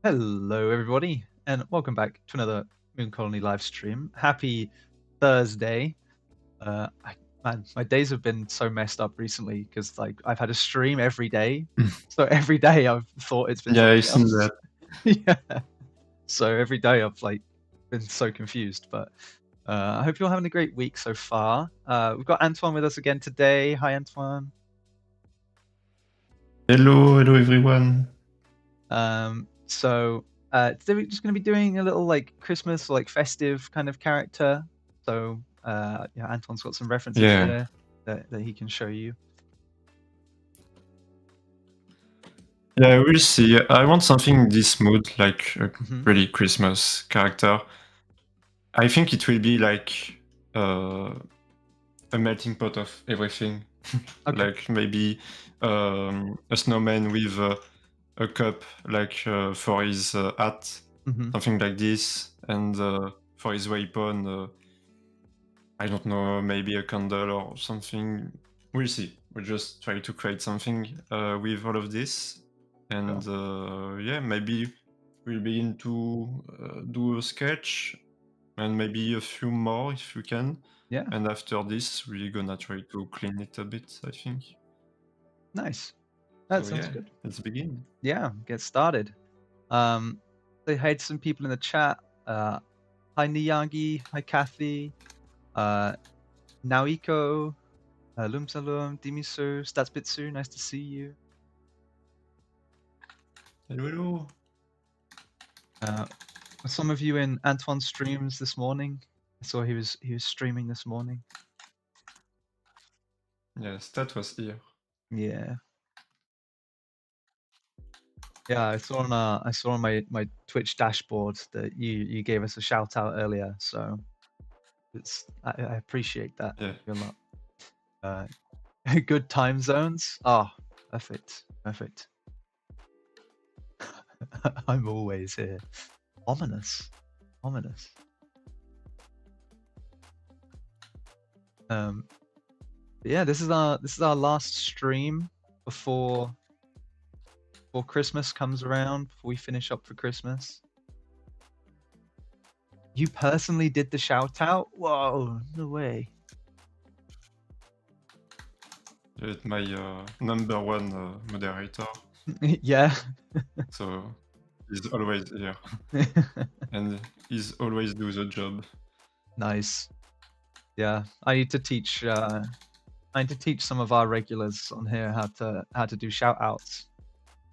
Hello, everybody, and welcome back to another Moon Colony live stream. Happy Thursday. Man, my days have been so messed up recently because I've had a stream every day, so every day I've thought it's been Yeah, I something seen else. that. Yeah, so every day I've been so confused. But I hope you're having a great week so far. We've got Antoine with us again today. Hi, Antoine. Hello everyone. Today we're just going to be doing a little Christmas or festive kind of character. So yeah, Anton's got some references Yeah. here that he can show you. Yeah, we'll see. I want something in this mood, like a Mhm. really Christmas character. I think it will be like a melting pot of everything. Okay. Like maybe a snowman with a cup, like for his hat, Mhm. something like this, and for his weapon, I don't know, maybe a candle or something. We'll see. We'll just try to create something with all of this. And yeah, maybe we'll begin to do a sketch and maybe a few more if we can. Yeah. And after this, we're gonna try to clean it a bit, I think. Nice. That So sounds yeah, good. let's begin. Yeah. Get started. They had some people in the chat. Hi Niyagi. Hi Kathy. Naoiko. Lumsalum. Dimisu. Statsbitsu. Nice to see you. Hello. Some of you in Antoine's streams this morning. I saw he was streaming this morning. Yes, that was here. Yeah. Yeah, I saw on my Twitch dashboard that you gave us a shout out earlier, so I appreciate that a lot. Good time zones. Ah, perfect. I'm always here. Ominous. Yeah, this is our last stream before Christmas comes around, before we finish up for Christmas. You personally did the shout out? Whoa, no way. It's my number one moderator. Yeah. So he's always here. And he's always do the job. Nice. Yeah, I need to teach some of our regulars on here how to do shout outs.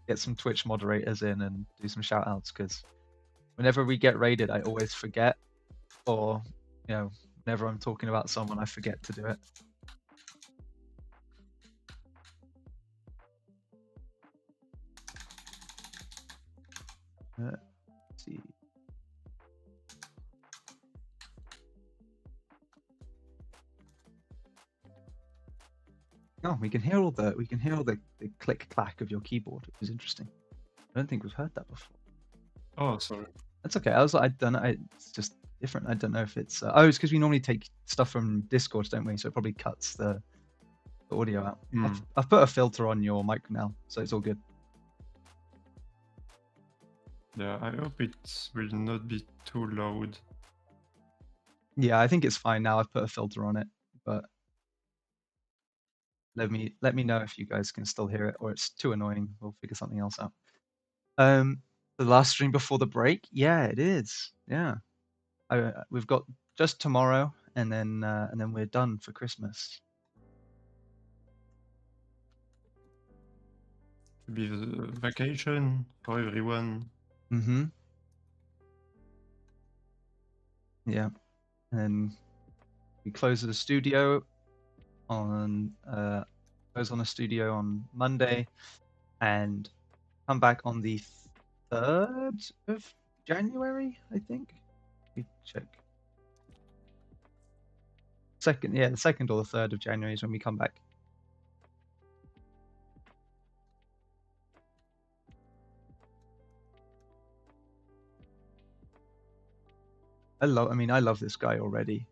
Get some Twitch moderators in and do some shout outs because whenever we get raided, I always forget, or whenever I'm talking about someone, I forget to do it. Let's see. Oh, we can hear all the click clack of your keyboard, which is interesting. I don't think we've heard that before. Oh, sorry. That's okay. I don't know. It's just different. I don't know if it's it's because we normally take stuff from Discord, don't we? So it probably cuts the audio out. I've put a filter on your mic now, so it's all good. Yeah, I hope it will not be too loud. Yeah, I think it's fine now. I've put a filter on it, but let me know if you guys can still hear it or it's too annoying. We'll figure something else out. The last stream before the break, yeah, it is. Yeah, we've got just tomorrow, and then we're done for Christmas. To be the vacation for everyone. Mm-hmm. Yeah, and we close the studio on a studio on Monday, and come back on the 3rd of January, I think. Let me check. The 2nd or the 3rd of January is when we come back. I love this guy already.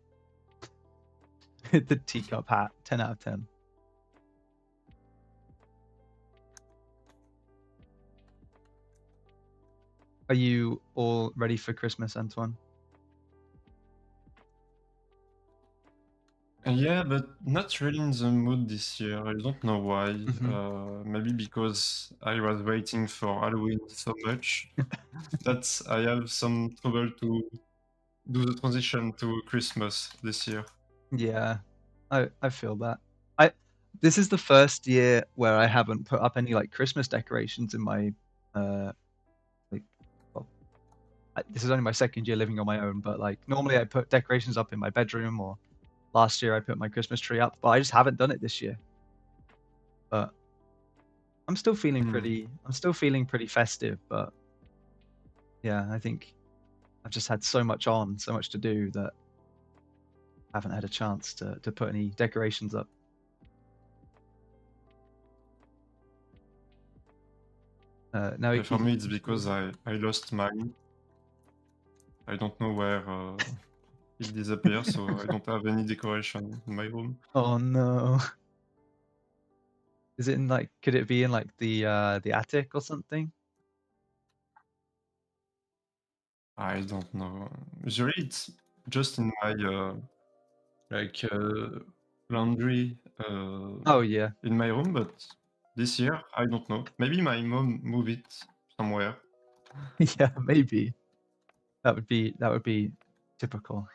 The teacup hat, 10 out of 10. Are you all ready for Christmas, Antoine? Yeah, but not really in the mood this year. I don't know why. Hmm. Maybe because I was waiting for Halloween so much that I have some trouble to do the transition to Christmas this year. Yeah, I feel that. I This is the first year where I haven't put up any like Christmas decorations in my uh like well, this is only my second year living on my own, but like normally I put decorations up in my bedroom, or last year I put my Christmas tree up, but I just haven't done it this year. But Hmm. I'm still feeling pretty festive, but yeah, I think I've just had so much on, so much to do that I haven't had a chance to put any decorations up. Now Yeah, for me, it's because I lost mine. I don't know where it disappeared, so I don't have any decoration in my room. Oh no. Is it in like could it be in like the attic or something? I don't know. Usually, it's just in my like laundry Oh yeah. in my room, but this year I don't know. Maybe my mom moved it somewhere. Yeah, maybe. That would be typical.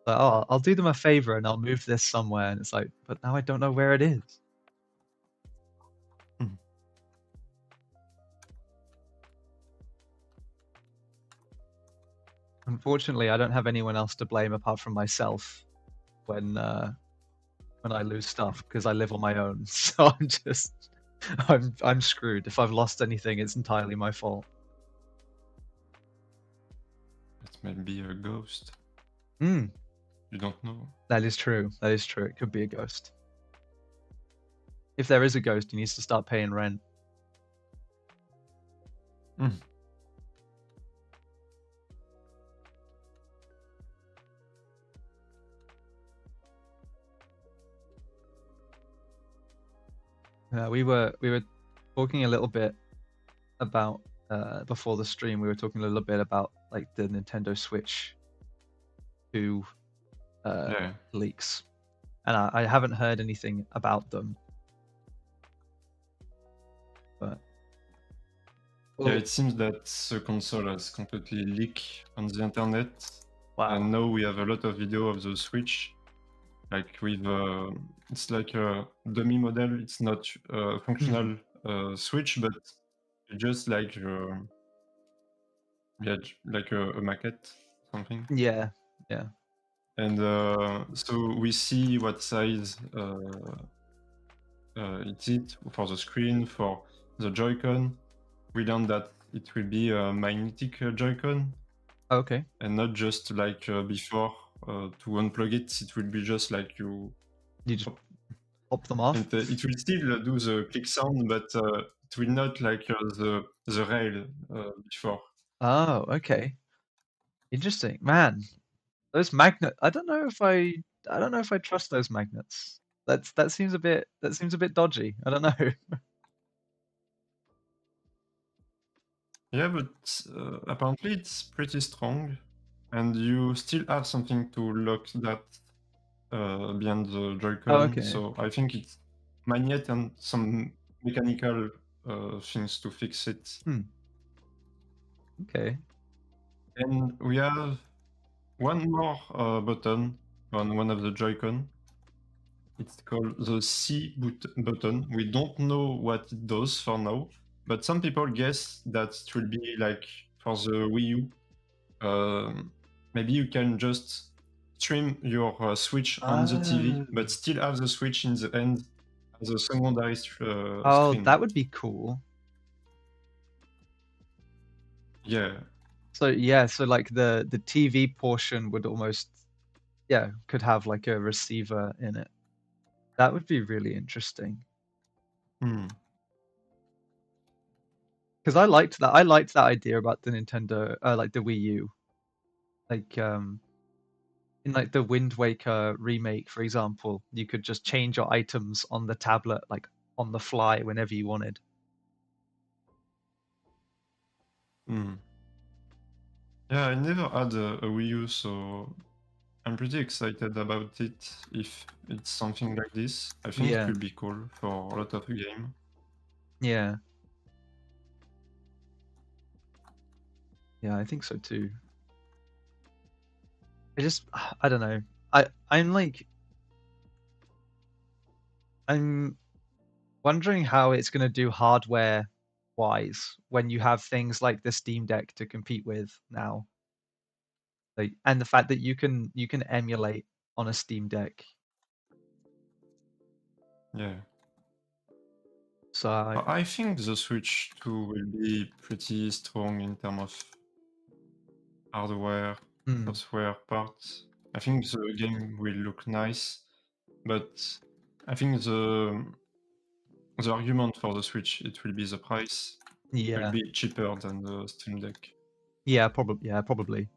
Like, oh, I'll do them a favor and I'll move this somewhere, and it's like, but now I don't know where it is. Hmm. Unfortunately, I don't have anyone else to blame apart from myself when I lose stuff because I live on my own. So I'm screwed. If I've lost anything, it's entirely my fault. It might be a ghost. Hmm, You don't know. that is true. That is true. It could be a ghost. If there is a ghost, he needs to start paying rent. Hmm. We were talking a little bit about before the stream. We were talking a little bit about like the Nintendo Switch 2 Yeah. leaks, and I haven't heard anything about them. But Yeah, well, it seems that the console has completely leaked on the internet, wow. and now we have a lot of video of the Switch. Like with, it's like a dummy model. It's not a Hmm. functional Switch, but just like yeah, like a maquette, something. Yeah, yeah. And so we see what size it is for the screen, for the Joy-Con. We learned that it will be a magnetic Joy-Con Okay. and not just like before to unplug it. It will be just like you, You just oh, pop them off. and it will still do the click sound, but it will not like the rail before. Oh, okay. Interesting, man. Those magnet. I don't know if I trust those magnets. That seems a bit dodgy. I don't know. Yeah, but apparently it's pretty strong, and you still have something to lock that behind the Oh, Joy-Con. okay. So I think it's magnet and some mechanical things to fix it. Hmm. Okay. And we have one more button on one of the Joy-Con. It's called the button. We don't know what it does for now, but some people guess that it will be like for the Wii U. Maybe you can just stream your Switch on the TV, Oh. but still have the Switch in the end as a secondary Oh, screen. that would be cool. Yeah. So yeah, so like the TV portion would almost yeah, could have like a receiver in it. That would be really interesting. Hmm. Because I liked that idea about the Nintendo like the Wii U. Like in like the Wind Waker remake, for example, you could just change your items on the tablet like on the fly whenever you wanted. Mm. Yeah, I never had a Wii U, so I'm pretty excited about it. If it's something like this, I think it Yeah, will be cool for a lot of game. yeah, yeah. I think so too. I just, I don't know. I'm like, I'm wondering how it's going to do hardware wise when you have things like the Steam Deck to compete with now. Like, and the fact that you can emulate on a Steam Deck. Yeah. So I think the Switch 2 will be pretty strong in terms of hardware, mm, software parts. I think the game will look nice, but I think the argument for the Switch, it will be the price. It will yeah, be cheaper than the Steam Deck. yeah, probably.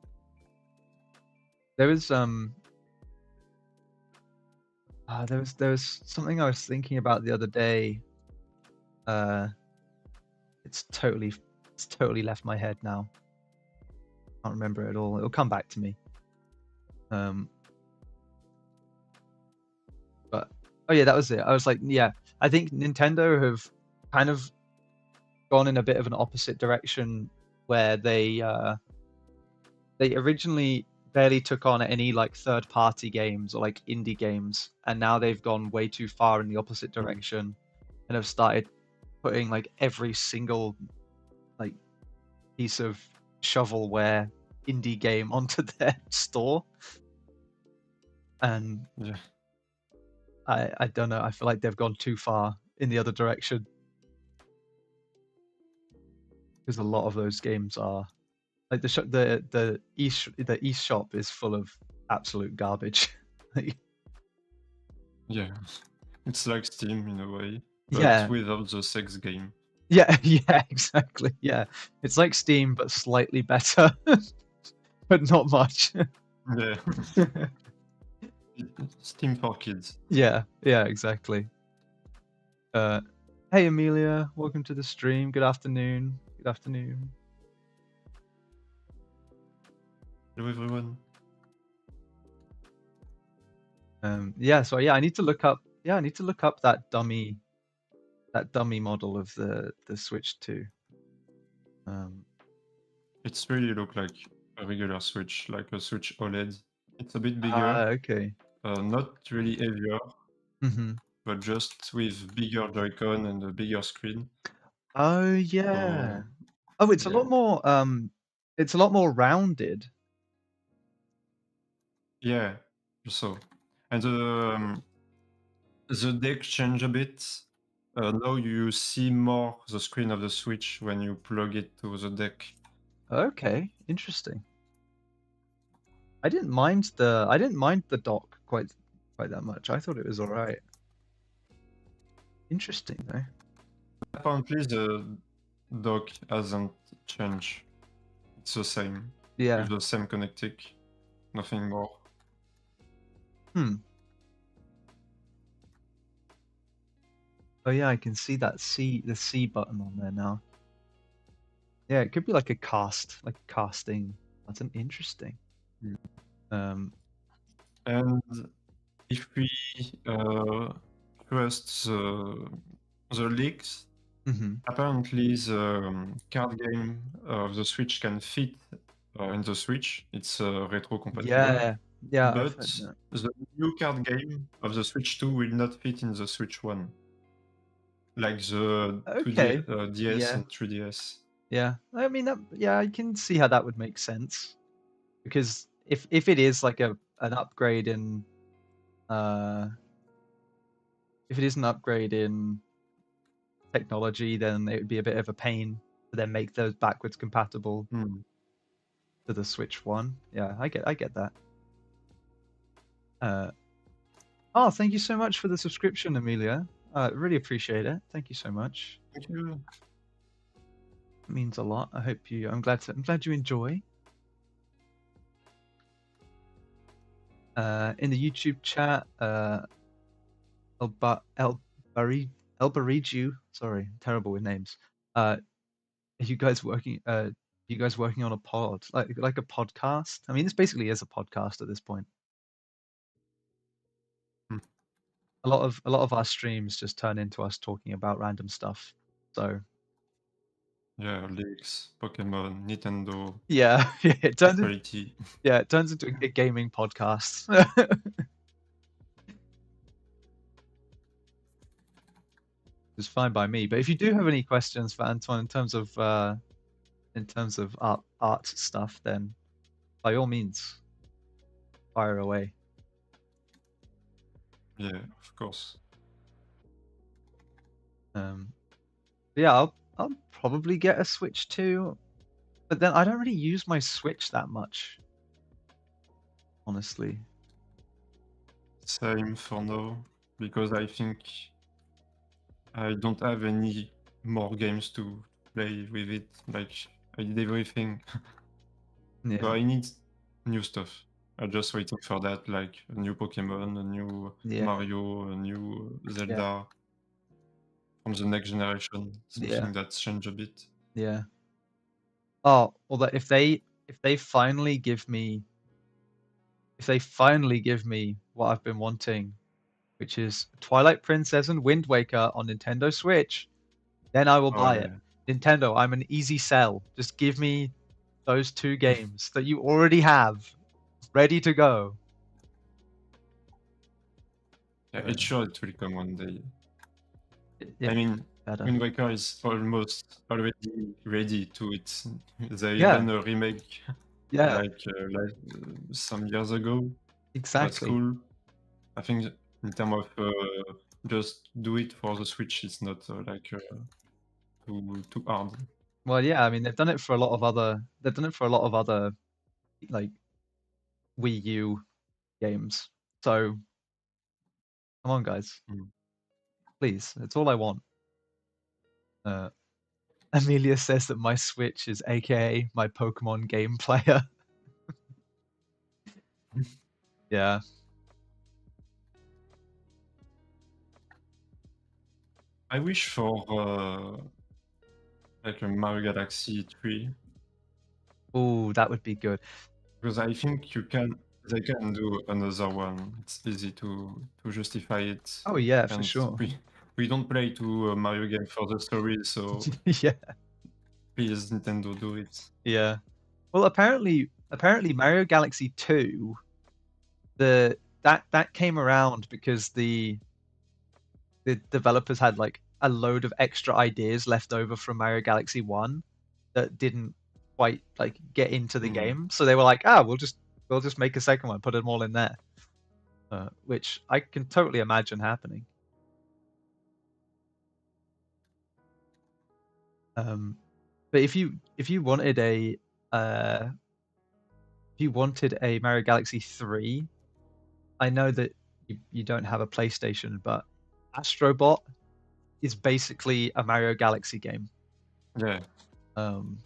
There was there was something I was thinking about the other day. Uh, it's totally it's totally left my head now. Can't remember it at all. It'll come back to me. Um, but oh yeah, that was it. I was like, yeah, I think Nintendo have kind of gone in a bit of an opposite direction where they originally barely took on any like third party games or like indie games, and now they've gone way too far in the opposite Mm. direction and have started putting like every single like piece of shovelware indie game onto their store. And Yeah. I don't know, I feel like they've gone too far in the other direction because a lot of those games are like the East shop is full of absolute garbage. Like, Yeah. It's like Steam in a way, but yeah, without the sex game. yeah, yeah, exactly. Yeah, it's like Steam but slightly better, but not much. Yeah. Steam for kids. Yeah, yeah, exactly. Uh, hey Amelia, welcome to the stream. Good afternoon. Good afternoon. Hello everyone. Yeah, so yeah, I need to look up. Yeah, I need to look up that dummy model of the Switch 2. Um, It's really look like a regular Switch, like a Switch OLED. It's a bit bigger, okay. not really heavier, hmm but just with bigger Joy-Con and a bigger screen. Oh yeah. So Oh, it's a yeah, lot more. It's a lot more rounded. yeah. So and the deck change a bit. Now you see more the screen of the Switch when you plug it to the deck. Okay, interesting. I didn't mind the dock quite that much. I thought it was all right. Interesting though. Apparently the dock hasn't changed. It's the same Yeah. with the same connectic, nothing more. Hmm. Oh yeah, I can see the C button on there now. Yeah, it could be like like a casting button. Interesting. Mm. Um. And if we trust the leaks, mhm. apparently the card game of the Switch can fit in the Switch. It's retro compatible. Yeah. Yeah, I've But heard that. the new card game of the Switch 2 will not fit in the Switch 1, like the 2D, Okay. DS Yeah. and 3DS. Yeah. I mean that. Yeah, I can see how that would make sense because if it is like an upgrade in uh if it is an upgrade in technology, then it would be a bit of a pain to then make those backwards compatible Hmm. to the Switch One. Yeah, I get that. Uh, oh, thank you so much for the subscription, Amelia. Really appreciate it. Thank you so much. Thank you. It means a lot. I hope you. I'm glad you enjoy. In the YouTube chat, El Elbariju. Sorry, terrible with names. Are you guys working? Do You guys working on a pod, like a podcast? I mean, this basically is a podcast at this point. Hmm. A lot of our streams just turn into us talking about random stuff. So Yeah, leaks, Pokemon, Nintendo, yeah, yeah, actuality. it turns into a gaming podcast. It's fine by me. But if you do have any questions for Antoine in terms of art stuff, then by all means, fire away. Yeah, of course. Yeah, I'll probably get a Switch too, but then I don't really use my Switch that much, honestly. Same for now, because I think I don't have any more games to play with it. Like, I did everything. So Yeah, I need new stuff. I'm just waiting for that, like a new Pokemon, a new yeah, Mario, a new yeah, Zelda from the next generation. yeah, Something that's changed a bit. yeah. Oh, well, if they finally give me what I've been wanting, which is Twilight Princess and Wind Waker on Nintendo Switch, then I will Oh buy it. yeah. Nintendo, I'm an easy sell. Just give me those two games that you already have ready to go. Yeah, it's sure it will come one day. Yeah, I mean, better. Wind Waker is almost already ready to it. They Yeah, done a remake yeah, like some years ago. That's exactly. cool. I think in terms of just do it for the Switch, it's not too hard. Well, yeah, I mean they've done it for a lot of other like Wii U games. So come on, guys, Mm. please. It's all I want. Uh, Amelia says that my Switch is AKA my Pokemon game player. Yeah. I wish for like a Mario Galaxy 3 Oh, that would be good. because I think they can do another one. It's easy to justify it, Oh yeah, for and sure. we don't play to Mario game for the story, so Yeah, please Nintendo do it. yeah. Well, apparently Mario Galaxy 2, that came around because the developers had like a load of extra ideas left over from Mario Galaxy 1 that didn't quite like get into the Mm. game. So they were like, "Ah, we'll just make a second one, put them all in there." Which I can totally imagine happening. Um, but uh, if you wanted a Mario Galaxy 3, I know that you don't have a PlayStation, but Astrobot is basically a Mario Galaxy game. Yeah, Um,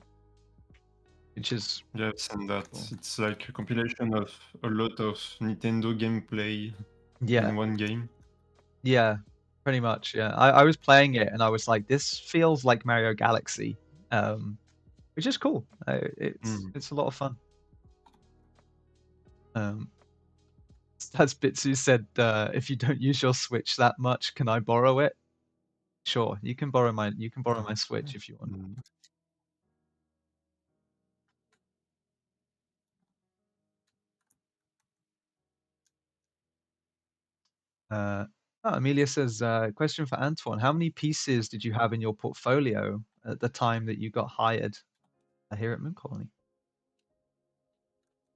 which is yeah, I've seen that. cool. It's like a compilation of a lot of Nintendo gameplay Yeah, in one game. yeah, pretty much. Yeah, I was playing it and I was like, this feels like Mario Galaxy, which is cool. It's Mm. it's a lot of fun. Um, as Bitsu said, if you don't use your Switch that much, can I borrow it? Sure, you can borrow my Switch if you want. Mm. Uh, Amelia says, question for Antoine: how many pieces did you have in your portfolio at the time that you got hired here at Moon Colony?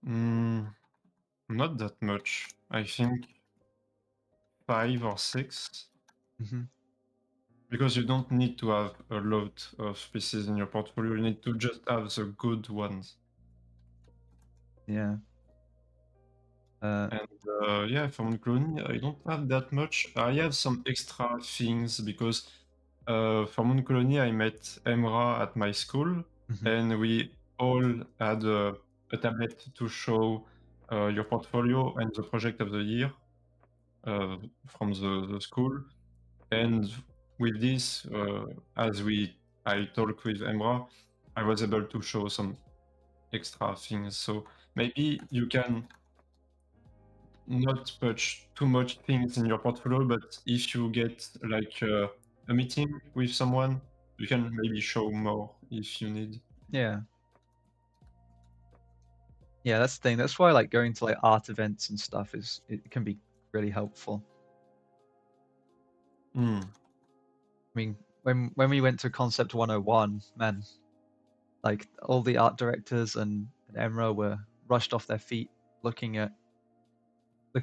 Mm, not that much. I think 5 or 6. Hmm. Because you don't need to have a lot of pieces in your portfolio. You need to just have the good ones. Yeah. And yeah, from Clone, I don't have that much. I have some extra things because for Moon Colony, I met Emra at my school, Mhm. and we all had a tablet to show your portfolio and the project of the year from the school. And with this, as I talk with Emra, I was able to show some extra things. So maybe you can not put too much things in your portfolio, but if you get like a meeting with someone, you can maybe show more if you need. Yeah. Yeah, that's the thing. That's why like going to like art events and stuff it can be really helpful. Hmm. I mean, when we went to Concept 101, man, like all the art directors and Emra were rushed off their feet looking at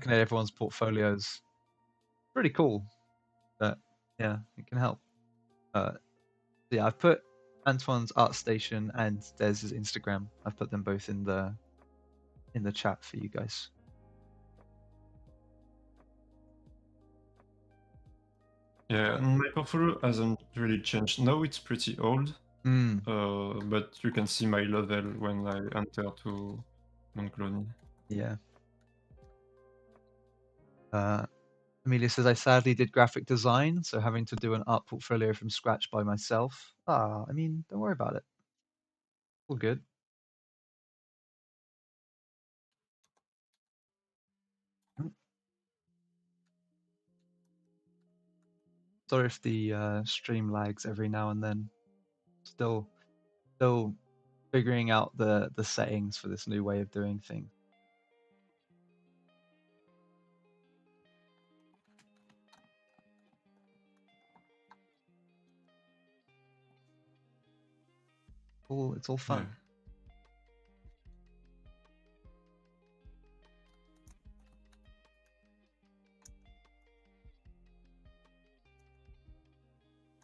everyone's portfolios. Pretty cool, but yeah, it can help. Uh, yeah, I've put Antoine's art station and Dez's Instagram. I've put them both in the chat for you guys. Yeah, and my portfolio hasn't really changed. Now it's pretty old, Mm, but you can see my level when I enter to Moncloni. yeah. Uh, Amelia says, I sadly did graphic design, so having to do an art portfolio from scratch by myself. I mean, don't worry about it. All good. Mm. Sorry if the stream lags every now and then. Still figuring out the settings for this new way of doing things. It's all Yeah. fun.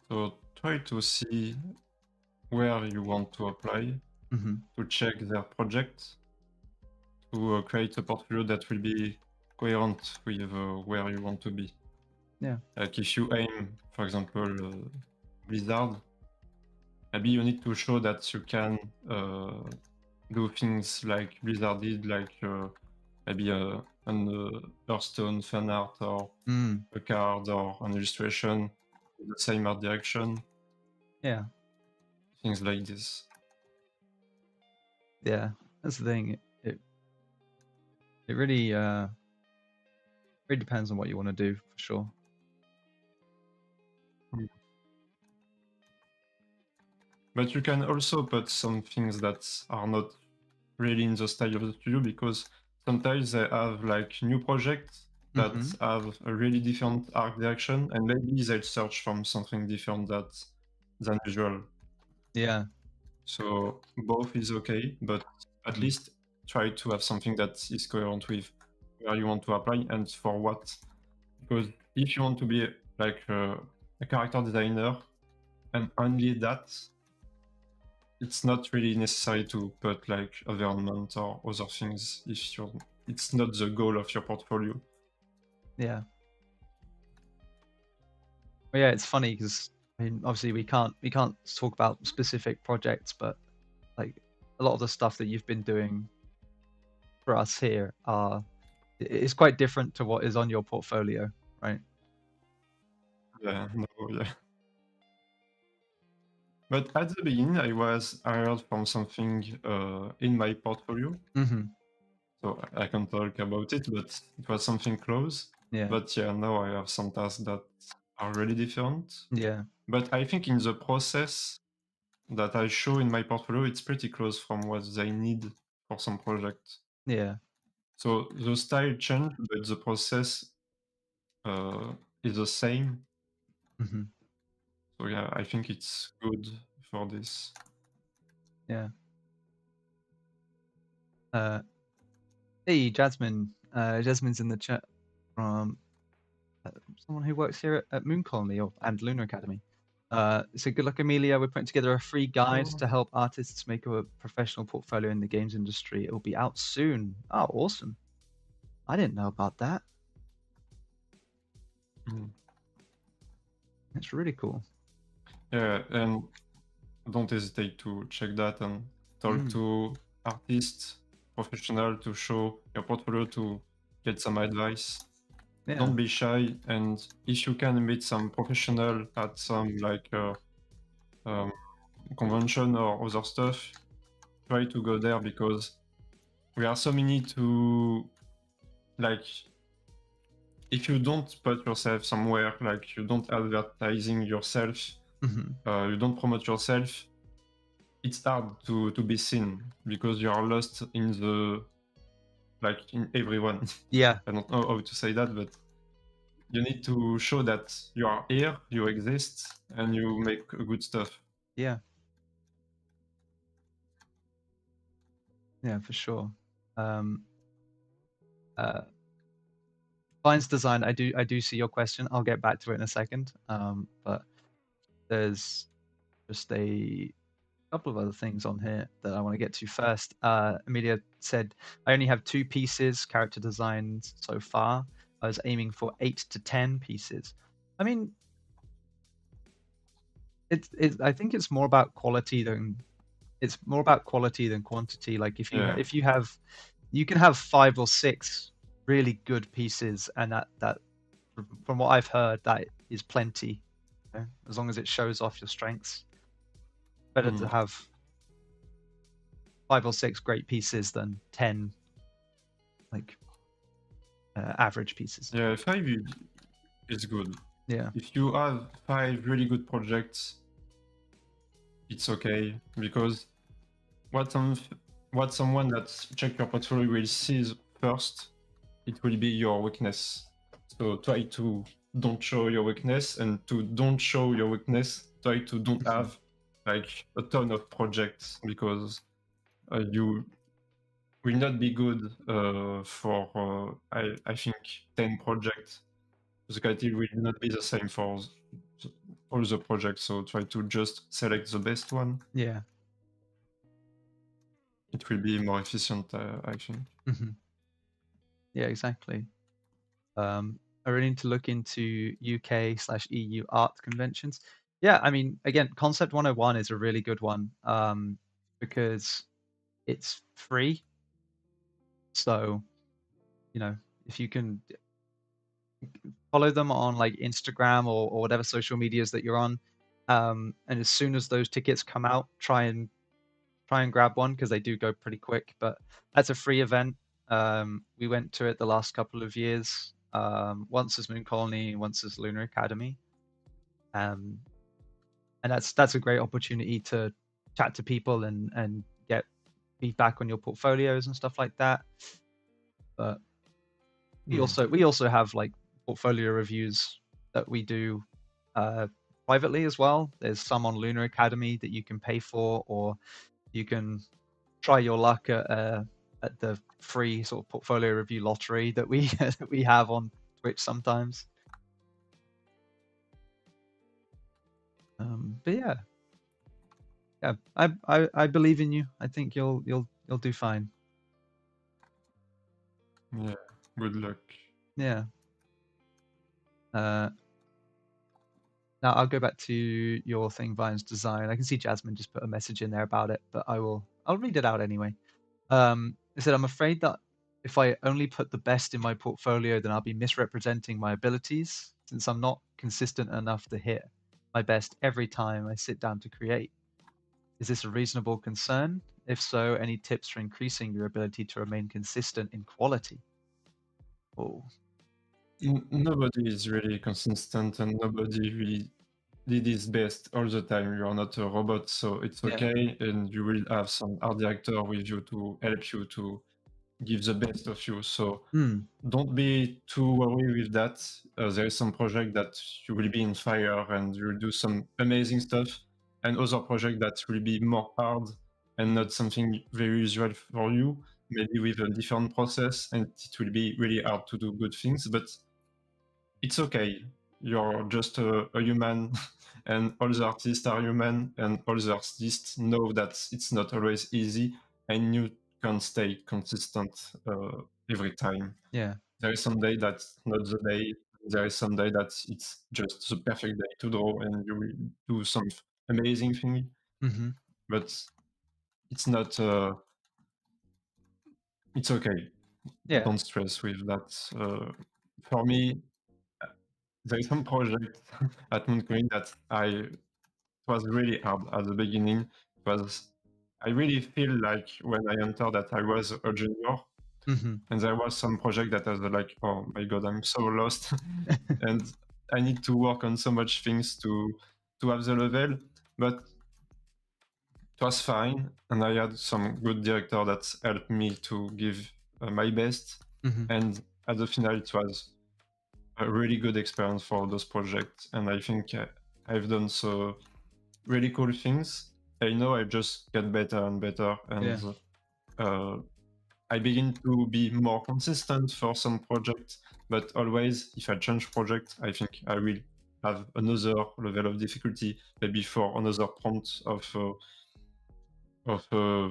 So try to see where you want to apply, Hmm. to check their project, to create a portfolio that will be coherent with where you want to be. Yeah. Like if you aim, for example, Blizzard, maybe you need to show that you can do things like Blizzard did, like maybe an Hearthstone fan art or Mm, a card or an illustration with the same art direction, yeah. things like this. Yeah. That's the thing. It really depends on what you want to do for sure. Mm. But you can also put some things that are not really in the style of the studio, because sometimes they have like new projects that Hmm. have a really different art direction, and maybe they'll search from something different than usual. Yeah. So both is okay, but at Mhm. least try to have something that is coherent with where you want to apply and for what. Because if you want to be like a character designer and only that, it's not really necessary to put like environment or other things if you're it's not the goal of your portfolio. Yeah. Well, yeah, it's funny because I mean, obviously we can't talk about specific projects, but like a lot of the stuff that you've been doing for us here is quite different to what is on your portfolio, right? Yeah, no, yeah. But at the beginning, I was hired from something in my portfolio, Hmm. so I can talk about it, but it was something close. Yeah. But yeah, now I have some tasks that are really different. Yeah. But I think in the process that I show in my portfolio, it's pretty close from what they need for some project. Yeah. So the style changed, but the process is the same. Hmm. So yeah, I think it's good for this. Yeah. Uh, hey, Jasmine. Jasmine's in the chat from someone who works here at Moon Colony and Lunar Academy. So good luck, Amelia. We're putting together a free guide Oh. to help artists make a professional portfolio in the games industry. It will be out soon. Oh, awesome. I didn't know about that. Mm. That's really cool. Yeah, and don't hesitate to check that and talk Mm, to artists, professional to show your portfolio to get some advice. yeah. Don't be shy, and if you can meet some professional at some like um, convention or other stuff, try to go there because we are so many to like if you don't put yourself somewhere, like you don't advertising yourself, Hmm. you don't promote yourself, it's hard to be seen because you are lost in the like in everyone. Yeah, I don't know how to say that, but you need to show that you are here, you exist, and you make good stuff. yeah, yeah, for sure. Um, uh, Vine's design, I do see your question. I'll get back to it in a second. But there's just a couple of other things on here that I want to get to first. Amelia said, I only have 2 pieces, character designs so far. I was aiming for 8 to 10 pieces. I mean, I think it's more about quality than quantity. Like Yeah. if you have, you can have 5 or 6 really good pieces, and that from what I've heard, that is plenty. You know, as long as it shows off your strengths. Better to Mm. have 5 or 6 great pieces than 10 like average pieces. Yeah, 5 is good. Yeah. If you have 5 really good projects, it's okay because what some what someone that check your portfolio will see first, it will be your weakness. So try to don't show your weakness, and to don't show your weakness, try to don't Mhm. have like a ton of projects because you will not be good for I think 10 projects. The quality will not be the same for all the projects. So try to just select the best one. Yeah. It will be more efficient, I think. Hmm. Yeah, exactly. I really need to look into UK/EU art conventions. Yeah, I mean, again, Concept 101 is a really good one, because it's free. So, you know, if you can follow them on like Instagram or whatever social medias that you're on, and as soon as those tickets come out, try and grab one because they do go pretty quick. But that's a free event. We went to it the last couple of years. Once as Moon Colony, once as Lunar Academy. Um, and that's a great opportunity to chat to people and get feedback on your portfolios and stuff like that. But Mm. we also have like portfolio reviews that we do uh, privately as well. There's some on Lunar Academy that you can pay for, or you can try your luck at the free sort of portfolio review lottery that we that we have on Twitch sometimes. But yeah, yeah, I believe in you. I think you'll do fine. Yeah. Good luck. Yeah. Uh, Now I'll go back to your thing, Vine's design. I can see Jasmine just put a message in there about it, but I'll read it out anyway. It said, I'm afraid that if I only put the best in my portfolio, then I'll be misrepresenting my abilities since I'm not consistent enough to hit my best every time I sit down to create. Is this a reasonable concern? If so, any tips for increasing your ability to remain consistent in quality? Oh, Nobody is really consistent, and nobody really did his best all the time. You are not a robot, so it's yeah. okay, and you will have some art director with you to help you to give the best of you. So Hmm. don't be too worried with that. There is some project that you will be in fire and you will do some amazing stuff, and other project that will be more hard and not something very usual for you, maybe with a different process, and it will be really hard to do good things. But it's okay. You're just a human, and all the artists are human, and all the artists know that it's not always easy, and you can stay consistent every time. Yeah. There is some day that's not the day. There is some day that it's just the perfect day to draw, and you will do some amazing thing. Hmm. But it's not. It's okay. Yeah. Don't stress with that. For me, there is some project at Mooncoin that I was really hard at the beginning. It was I really feel like when I entered that I was a junior, Hmm. and there was some project that I was like, oh my god, I'm so lost, and I need to work on so much things to have the level, but it was fine, and I had some good director that helped me to give my best, Hmm. and at the final it was a really good experience for those projects, and I think I've done so really cool things. I know I just get better and better, and Yeah. uh, I begin to be more consistent for some projects. But always, if I change project, I think I will have another level of difficulty, maybe for another prompt of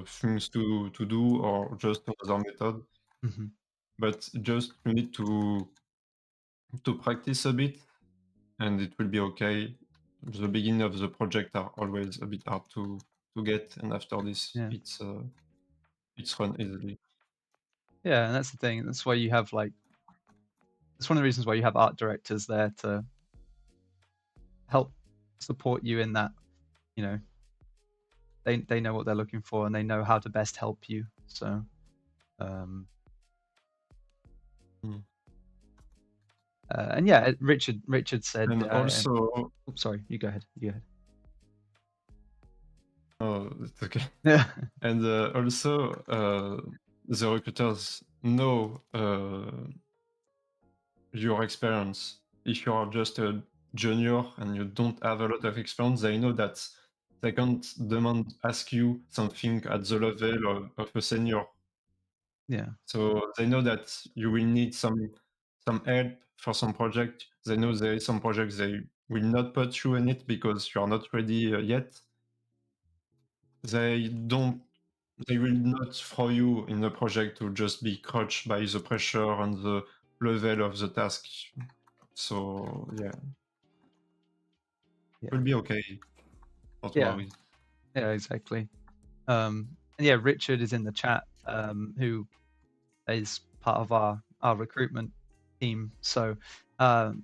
things to do, or just another method. Hmm. But just you need to practice a bit, and it will be okay. The beginning of the project are always a bit hard to get, and after this, Yeah. it's run easily. Yeah, and that's the thing. That's why you have like it's one of the reasons why you have art directors there to help support you in that. You know, they know what they're looking for and they know how to best help you. So, um, Mm. and yeah, Richard said, And also, oops, sorry, you go ahead. You go oh, it's okay. ahead. And also, the recruiters know your experience. If you are just a junior and you don't have a lot of experience, they know that they can't ask you something at the level of a senior. Yeah, So they know that you will need some help for some project. They know there is some projects they will not put you in it because you are not ready yet. They don't. They will not throw you in a project to just be crushed by the pressure and the level of the task. So yeah, yeah, will be okay. Don't yeah, worry. yeah, exactly. And yeah, Richard is in the chat, who is part of our recruitment team. So, um,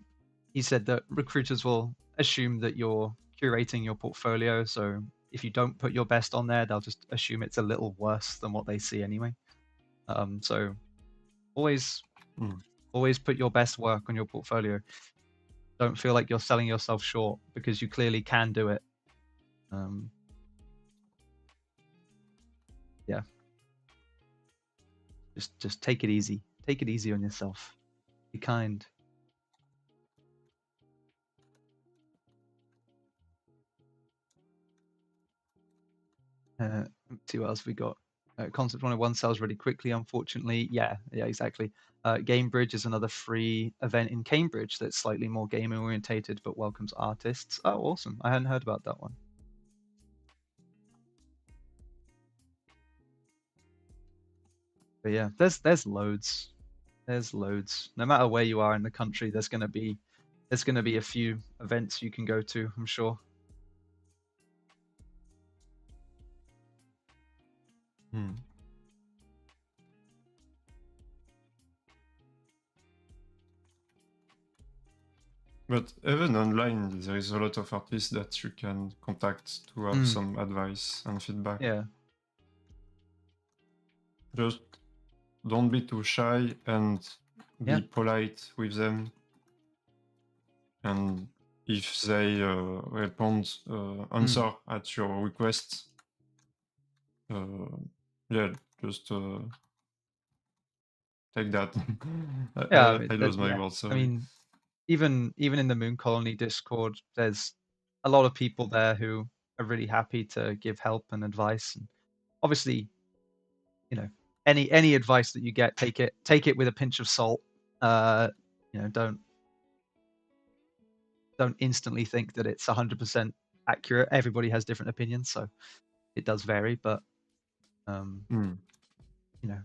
he said that recruiters will assume that you're curating your portfolio. So if you don't put your best on there, they'll just assume it's a little worse than what they see anyway. So always Mm. always put your best work on your portfolio. Don't feel like you're selling yourself short because you clearly can do it. Um, yeah, just take it easy. Take it easy on yourself. Be kind. Let's see what else we got. Concept 101 sells really quickly, unfortunately. Yeah, exactly. Gamebridge is another free event in Cambridge that's slightly more gaming orientated but welcomes artists. Oh, awesome. I hadn't heard about that one. But yeah, there's loads. There's loads. No matter where you are in the country, there's gonna be a few events you can go to, I'm sure. Mm. But even online, there is a lot of artists that you can contact to have Mm, some advice and feedback. yeah. Just don't be too shy and Yeah. be polite with them. And if they Mm. answer at your request, uh, yeah, just take that. Yeah, I mean, I lose my yeah. words, I sorry. mean, even in the Moon Colony Discord, there's a lot of people there who are really happy to give help and advice. And obviously, you know, any advice that you get, take it with a pinch of salt. Uh, don't instantly think that it's 100% accurate. Everybody has different opinions, so it does vary. But um, Mm. you know,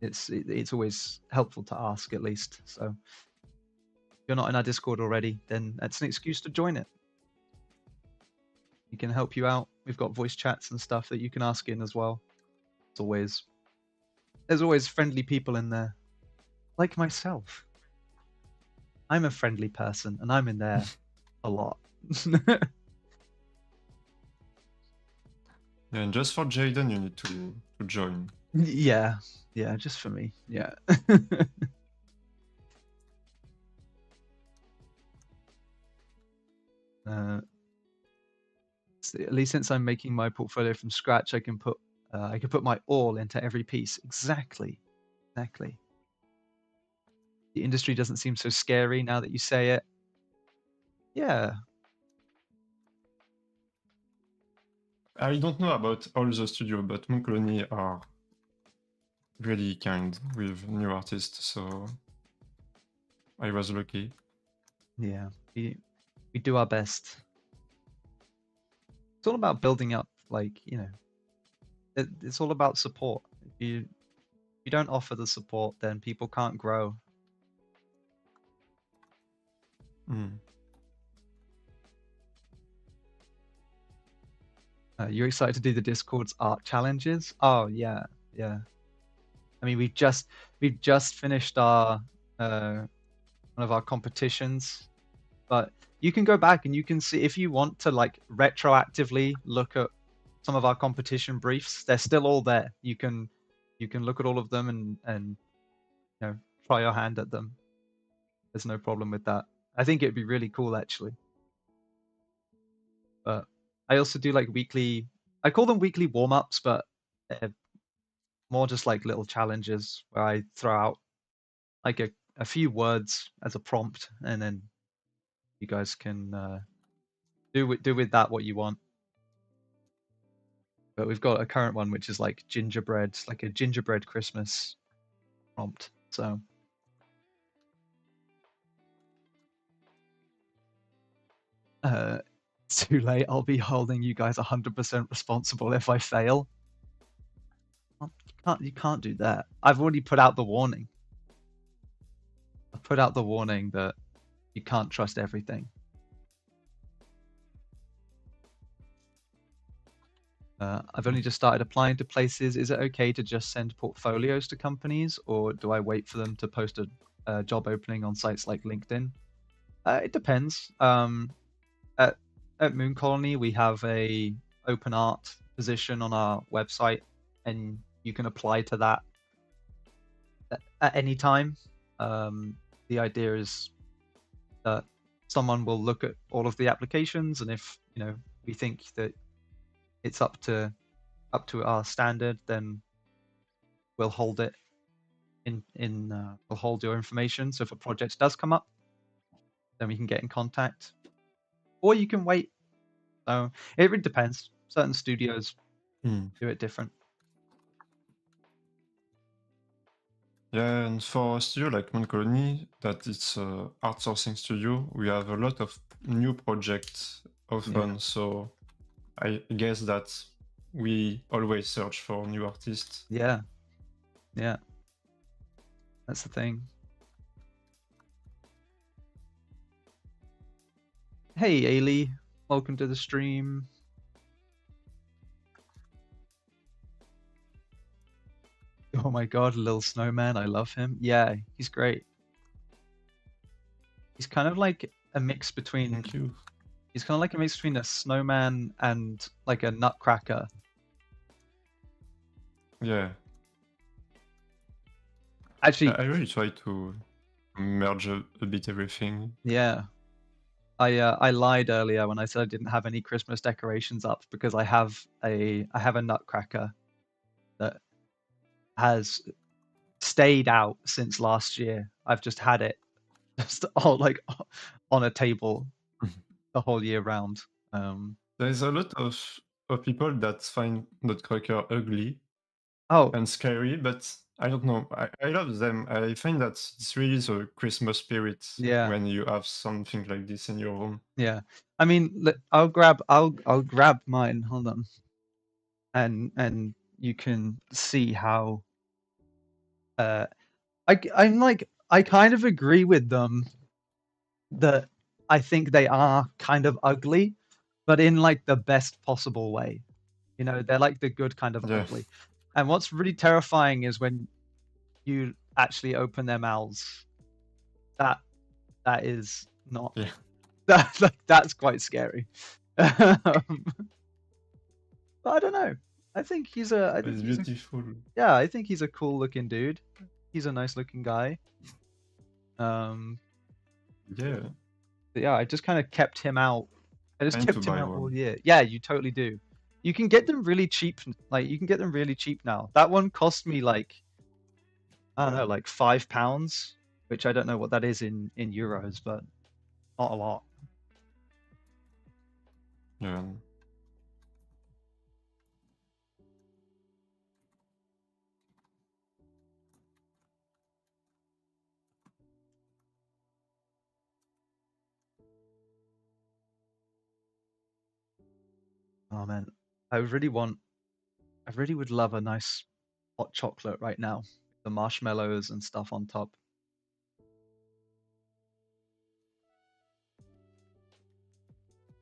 it's always helpful to ask at least. So if you're not in our Discord already, then that's an excuse to join it. We can help you out. We've got voice chats and stuff that you can ask in as well. It's always There's always friendly people in there, like myself. I'm a friendly person, and I'm in there a lot. Yeah, and just for Jaden, you need to join. Yeah, yeah, just for me. Yeah. uh, at least since I'm making my portfolio from scratch, I can put my all into every piece. Exactly, exactly. The industry doesn't seem so scary now that you say it. Yeah, I don't know about all the studio, but Moon Colony are really kind with new artists, so I was lucky. yeah. We do our best. It's all about building up, like, it's all about support. If you don't offer the support, then people can't grow. Mm. You're excited to do the Discord's art challenges? Oh yeah, yeah. I mean, we've just finished our one of our competitions, but you can go back and you can see if you want to like retroactively look at some of our competition briefs. They're still all there. You can look at all of them and try your hand at them. There's no problem with that. I think it'd be really cool actually. But I also do like weekly. I call them weekly warm-ups, but they're more just like little challenges where I throw out like a few words as a prompt, and then you guys can do with that what you want. But we've got a current one which is like gingerbread, like a gingerbread Christmas prompt. So uh, it's too late. I'll be holding you guys 100% responsible if I fail. You can't do that. I've already put out the warning. I put out the warning that you can't trust everything. I've only just started applying to places. Is it okay to just send portfolios to companies, or do I wait for them to post a job opening on sites like LinkedIn? It depends. At at Moon Colony, we have a open art position on our website, and you can apply to that at any time. The idea is that someone will look at all of the applications, and if we think that it's up to our standard, then we'll hold it we'll hold your information. So if a project does come up, then we can get in contact, or you can wait. So it really depends. Certain studios Mm. do it different. Yeah, and for a studio like Moon Colony, that it's a outsourcing studio, we have a lot of new projects often. Yeah. So I guess that we always search for new artists. Yeah. Yeah. That's the thing. Hey, Ailey. Welcome to the stream. Oh my god, little snowman. I love him. Yeah, he's great. He's kind of like a mix between Thank you. he's kind of like a mix between a snowman and like a nutcracker. Yeah. Actually, I really try to merge a bit everything. yeah. I lied earlier when I said I didn't have any Christmas decorations up because I have a nutcracker that has stayed out since last year. I've just had it just all like on a table the whole year round. There's a lot of people that find Nutcracker ugly Oh and scary, but I don't know. I love them. I find that it's really the Christmas spirit yeah, when you have something like this in your room. yeah. I mean, I'll grab mine. Hold on, and you can see how I'm like I kind of agree with them that I think they are kind of ugly, but in like the best possible way. They're like the good kind of Yeah. ugly. And what's really terrifying is when you actually open their mouths. That that is not Yeah, that's quite scary. But I don't know. I think he's a. I think it's he's a. beautiful. Yeah, I think he's a cool looking dude. He's a nice looking guy. Um, Yeah, but yeah, I just kind of kept him out. I just I need to kept him buy out all one. year. Yeah, you totally do. You can get them really cheap. Like you can get them really cheap now. That one cost me like I don't know, like £5, which I don't know what that is in euros, but not a lot. Yeah. Oh man, I really want. I really would love a nice hot chocolate right now, the marshmallows and stuff on top.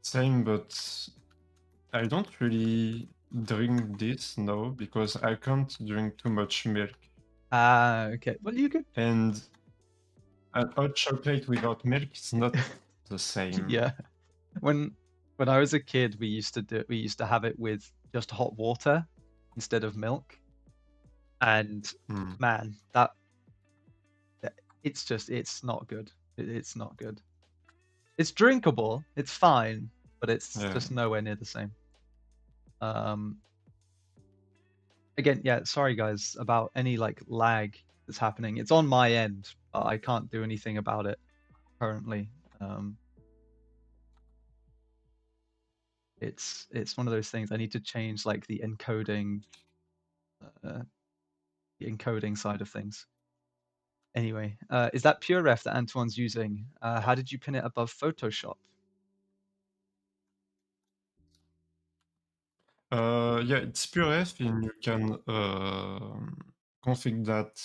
Same, but I don't really drink this now because I can't drink too much milk. Ah, okay. Well, you could. And a hot chocolate without milk is not the same. Yeah. When when I was a kid, we used to have it with just hot water instead of milk. And Hmm. man, it's just it's not good. It's not good. It's drinkable, it's fine, but it's Yeah. just nowhere near the same. Um, again, yeah, sorry guys about any like lag that's happening. It's on my end, but I can't do anything about it currently. Um, it's one of those things I need to change like uh, the encoding side of things. Anyway, is that PureRef that Antoine's using? How did you pin it above Photoshop? Yeah, it's PureF and you can configure that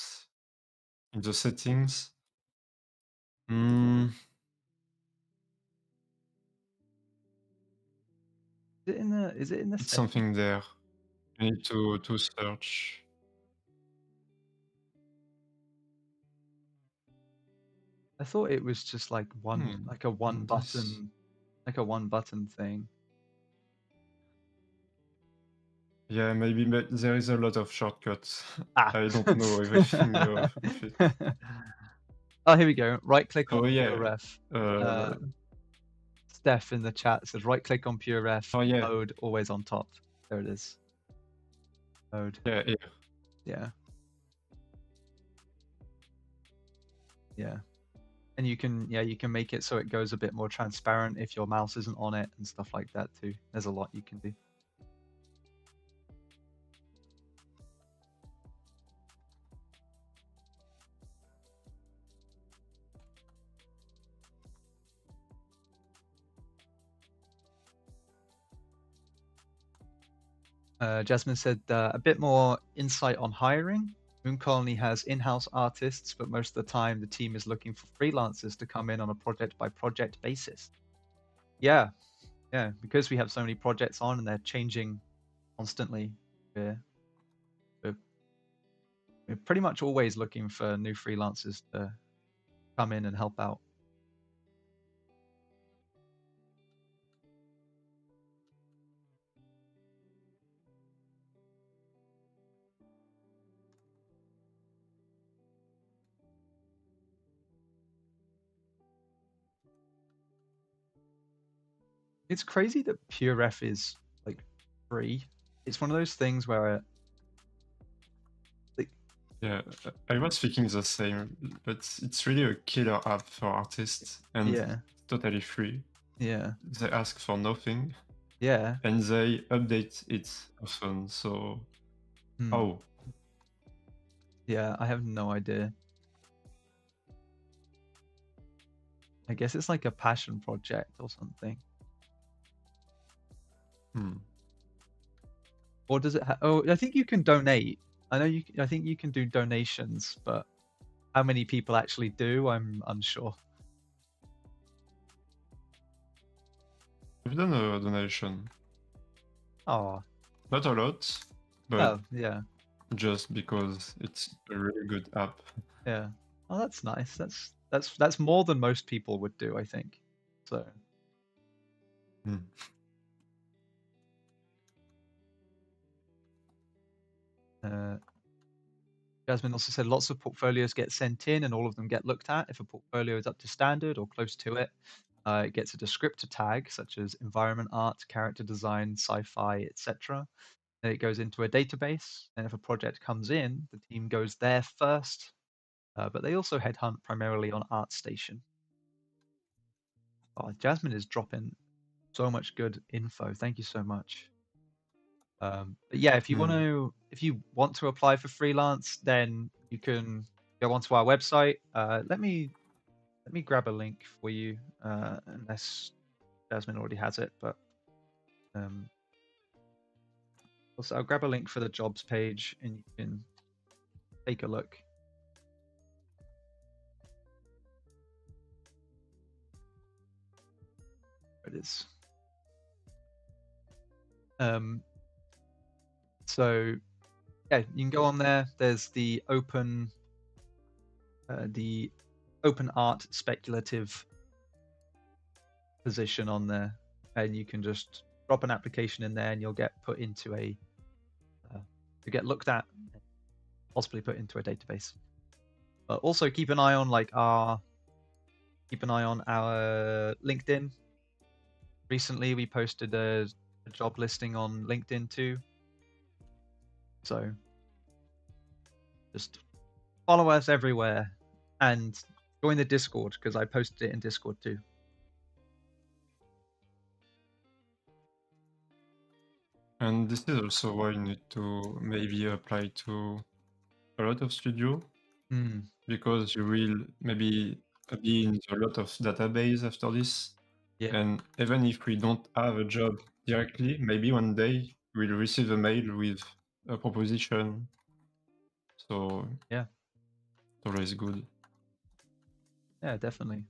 in the settings. Mm, Is it in the it's setting? something there. You need to search. I thought it was just like This. like a one button thing. Yeah, maybe but there is a lot of shortcuts. Ah. I don't know everything of it. Oh, here we go. Right click Oh on yeah. PureRef. Uh, Steph in the chat says right click on PureRef, oh yeah. mode always on top. There it is. Mode. Yeah, yeah. Yeah. Yeah. And you can make it so it goes a bit more transparent if your mouse isn't on it and stuff like that too. There's a lot you can do. Jasmine said a bit more insight on hiring. Moon Colony has in-house artists, but most of the time the team is looking for freelancers to come in on a project-by-project basis. Yeah, yeah, because we have so many projects on and they're changing constantly. We're, we're, we're pretty much always looking for new freelancers to come in and help out. It's crazy that PureRef is like free. It's one of those things where like Yeah, I was thinking the same, but it's really a killer app for artists and yeah, totally free. yeah, They ask for nothing yeah. and they update it often. So, Hmm. oh, Yeah, I have no idea. I guess it's like a passion project or something. hmm. Or does it oh, I think you can donate. I know I think you can do donations, but how many people actually do, I'm unsure. I've done a donation. Oh, Not a lot, but oh, yeah, just because it's a really good app. yeah. Oh, that's nice. That's more than most people would do, I think. So, Mm. uh, Jasmine also said lots of portfolios get sent in and all of them get looked at. If a portfolio is up to standard or close to it, it gets a descriptor tag such as environment art, character design, sci-fi, etc. Then it goes into a database, and if a project comes in, the team goes there first, but they also headhunt primarily on ArtStation. Oh, Jasmine is dropping so much good info. Thank you so much. But yeah, if you want to apply for freelance, then you can go onto our website. Let me grab a link for you, unless Jasmine already has it. But um, also, I'll grab a link for the jobs page, and you can take a look. There it is. So yeah, you can go on there. There's the open art speculative position on there, and you can just drop an application in there, and you'll get put into you get looked at, possibly put into a database. But also keep an eye on our LinkedIn. Recently, we posted a job listing on LinkedIn too. So just follow us everywhere and join the Discord because I posted it in Discord too. And this is also why you need to maybe apply to a lot of studio, because you will maybe be in a lot of database after this. Yeah. And even if we don't have a job directly, maybe one day we'll receive a mail with a proposition. So Yeah. it's always good. Yeah, definitely.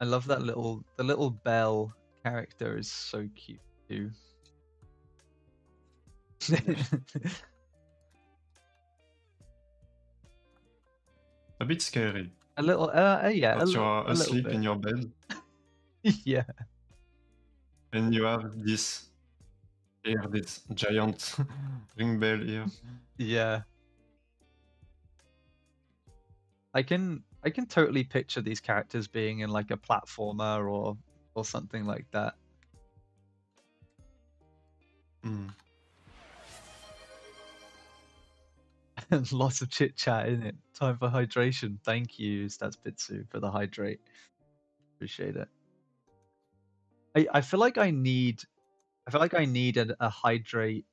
I love that the little bell character is so cute too. A bit scary. A little, yeah, That you are a little asleep bit. in your bed Yeah, and you have this here, this giant ring bell here. yeah. I can totally picture these characters being in like a platformer or something like that. Mm. And lots of chit chat in it. Time for hydration. Thank you, Statsbitsu, for the hydrate. Appreciate it. I feel like I need a hydrate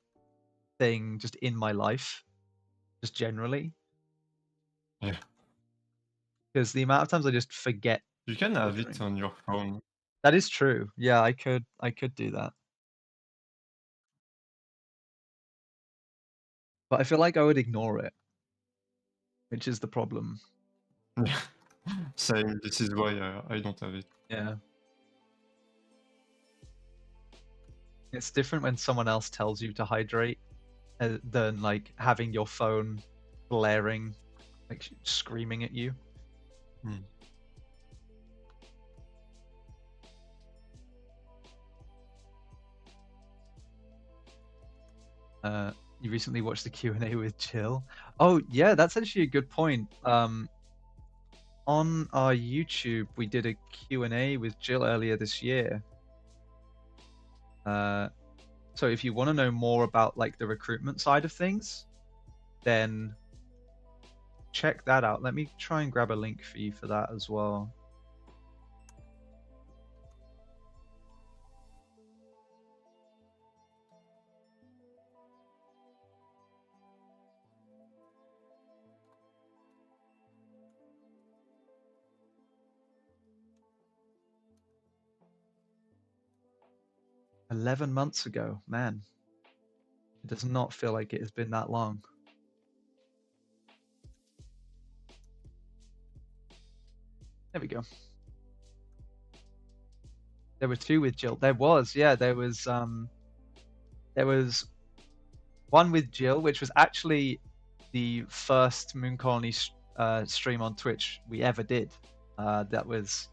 thing just in my life, just generally, Yeah. because the amount of times I just forget You can to have it drink. on your phone. That is true. Yeah, I could do that. But I feel like I would ignore it, which is the problem. Yeah. Same. This is why I don't have it. Yeah. It's different when someone else tells you to hydrate than like having your phone blaring, like screaming at you. Mm. You recently watched the Q&A with Jill. Oh, yeah, that's actually a good point. On our YouTube, we did a Q&A with Jill earlier this year. So if you want to know more about like the recruitment side of things, then check that out. Let me try and grab a link for you for that as well. "11 months ago, man. It does not feel like it has been that long." There we go. There were two with Jill. There was, yeah, there was one with Jill, which was actually the first Moon Colony stream on Twitch we ever did. That was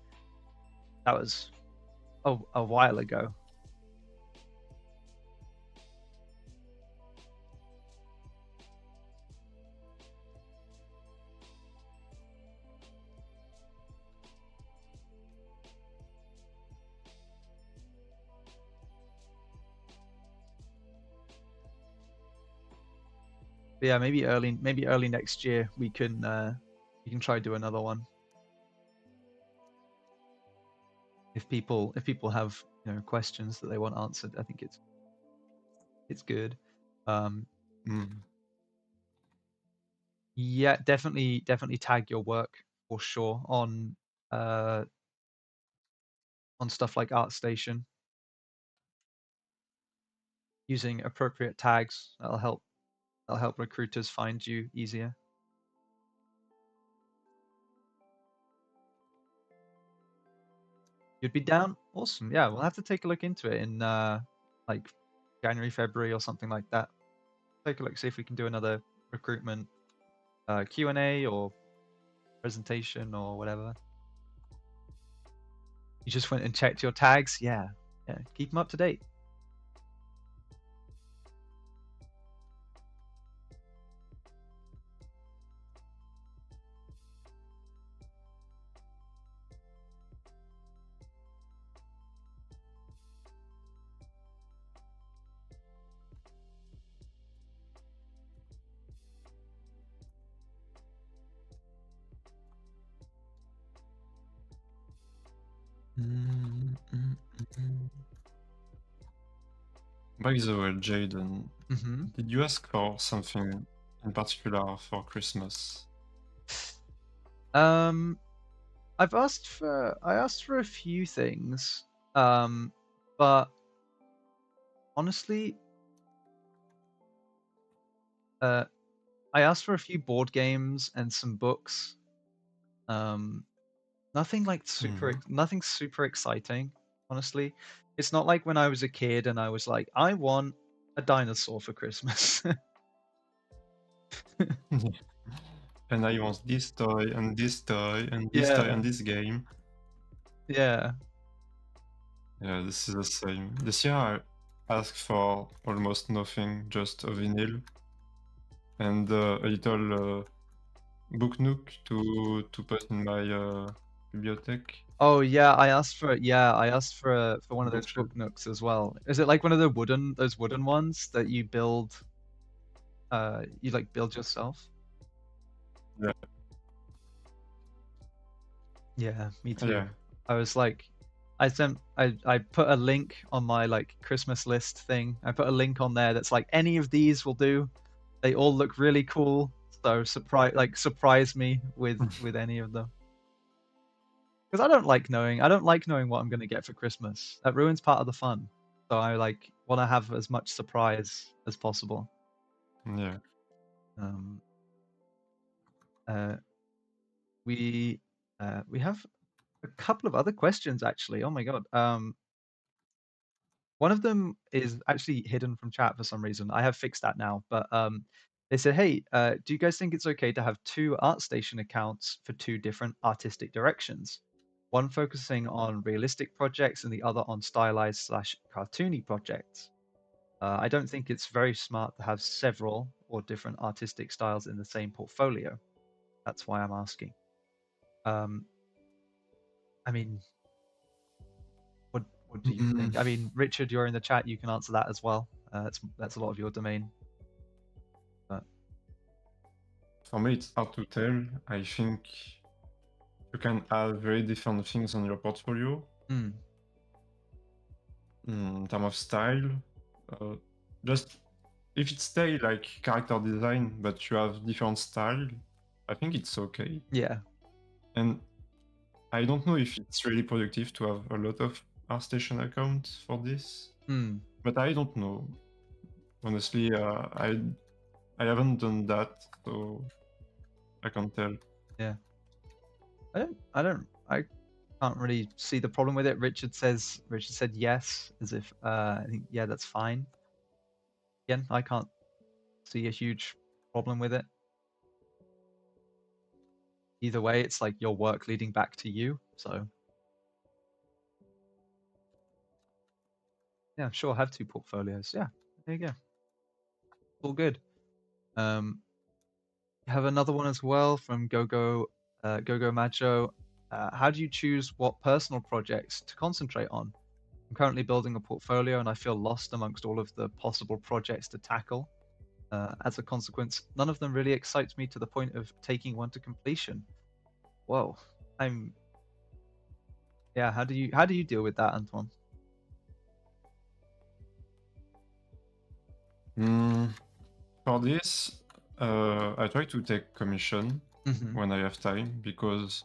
a while ago. But yeah, maybe early next year we can try do another one. If people have questions that they want answered, I think it's good. Yeah, definitely tag your work for sure on stuff like ArtStation. Using appropriate tags, that'll help recruiters find you easier. You'd be down? Awesome. Yeah, we'll have to take a look into it in like January, February or something like that. Take a look, see if we can do another recruitment Q&A or presentation or whatever. You just went and checked your tags? Yeah. Keep them up to date. By the way, Jaden, Mm-hmm. did you ask for something in particular for Christmas? I asked for a few things, but honestly, I asked for a few board games and some books. Nothing like nothing super exciting, honestly. It's not like when I was a kid and I was like, I want a dinosaur for Christmas. And I want this toy and this toy and this toy Yeah. and this game. Yeah. Yeah, this is the same. This year I asked for almost nothing, just a vinyl and a little book nook to put in my bibliothèque. Oh yeah, I asked for one of those Bookshelf. book nooks as well. Is it like one of the those wooden ones that you build you like build yourself? Yeah. Yeah, me too. Yeah. I was like, I put a link on my like Christmas list thing. I put a link on there that's like any of these will do. They all look really cool. So surprise me with any of them. Because I don't like knowing what I'm gonna get for Christmas. That ruins part of the fun. So I like want to have as much surprise as possible. Yeah. Um, uh, we have a couple of other questions actually. Oh my god. One of them is actually hidden from chat for some reason. I have fixed that now, but they said, "Hey, do you guys think it's okay to have two ArtStation accounts for two different artistic directions? One focusing on realistic projects and the other on stylized slash cartoony projects. I don't think it's very smart to have several or different artistic styles in the same portfolio. That's why I'm asking." Um, I mean, what do you think? I mean, Richard, you're in the chat. You can answer that as well. That's a lot of your domain. But For me, it's hard to tell. I think you can have very different things on your portfolio. In terms of style, just if it's stay like character design, but you have different style, I think it's okay. yeah, And I don't know if it's really productive to have a lot of ArtStation accounts for this, but I don't know. Honestly, I haven't done that, so I can't tell. yeah. can't really see the problem with it. Richard said yes, as if I think yeah, that's fine. Again, I can't see a huge problem with it. Either way, it's like your work leading back to you. So yeah, sure, have two portfolios. Yeah, there you go. All good. Um, have another one as well from Gogo Macho. How do you choose what personal projects to concentrate on? I'm currently building a portfolio and I feel lost amongst all of the possible projects to tackle. As a consequence, none of them really excites me to the point of taking one to completion. Whoa, I'm yeah. How do you deal with that, Antoine? Mm, for this, I try to take commission Hmm. when I have time because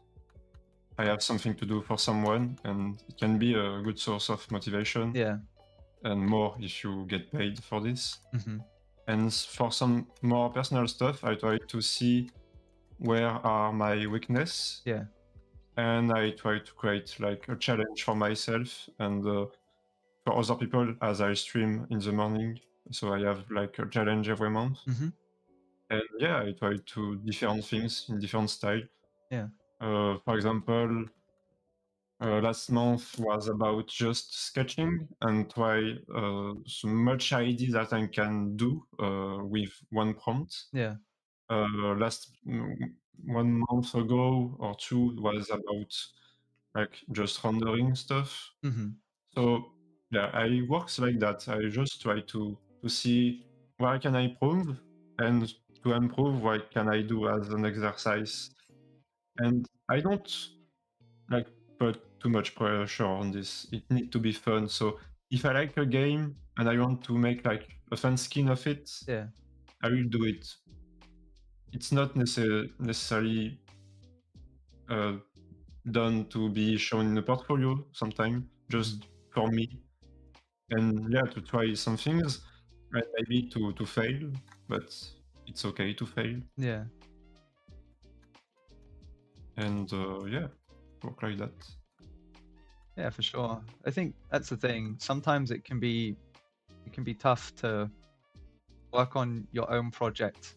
I have something to do for someone, and it can be a good source of motivation Yeah. and more if you get paid for this. Hmm. And for some more personal stuff, I try to see where are my weakness, Yeah. and I try to create like a challenge for myself and for other people as I stream in the morning. So I have like a challenge every month, Hmm. and yeah, I try to different things in different style. Yeah. For example, last month was about just sketching and try so much idea that I can do with one prompt. Yeah. Last 1 month ago or two was about like just rendering stuff. Hmm. So yeah, I works like that. I just try to see where can I improve and to improve what can I do as an exercise. And I don't like put too much pressure on this. It need to be fun. So if I like a game and I want to make like a fun skin of it, Yeah. I will do it. It's not necessarily uh, done to be shown in a portfolio sometime, Hmm. just for me. And yeah, to try some things and maybe to fail, but it's okay to fail. Yeah. And yeah, work like that. Yeah, for sure. I think that's the thing. Sometimes it can be tough to work on your own project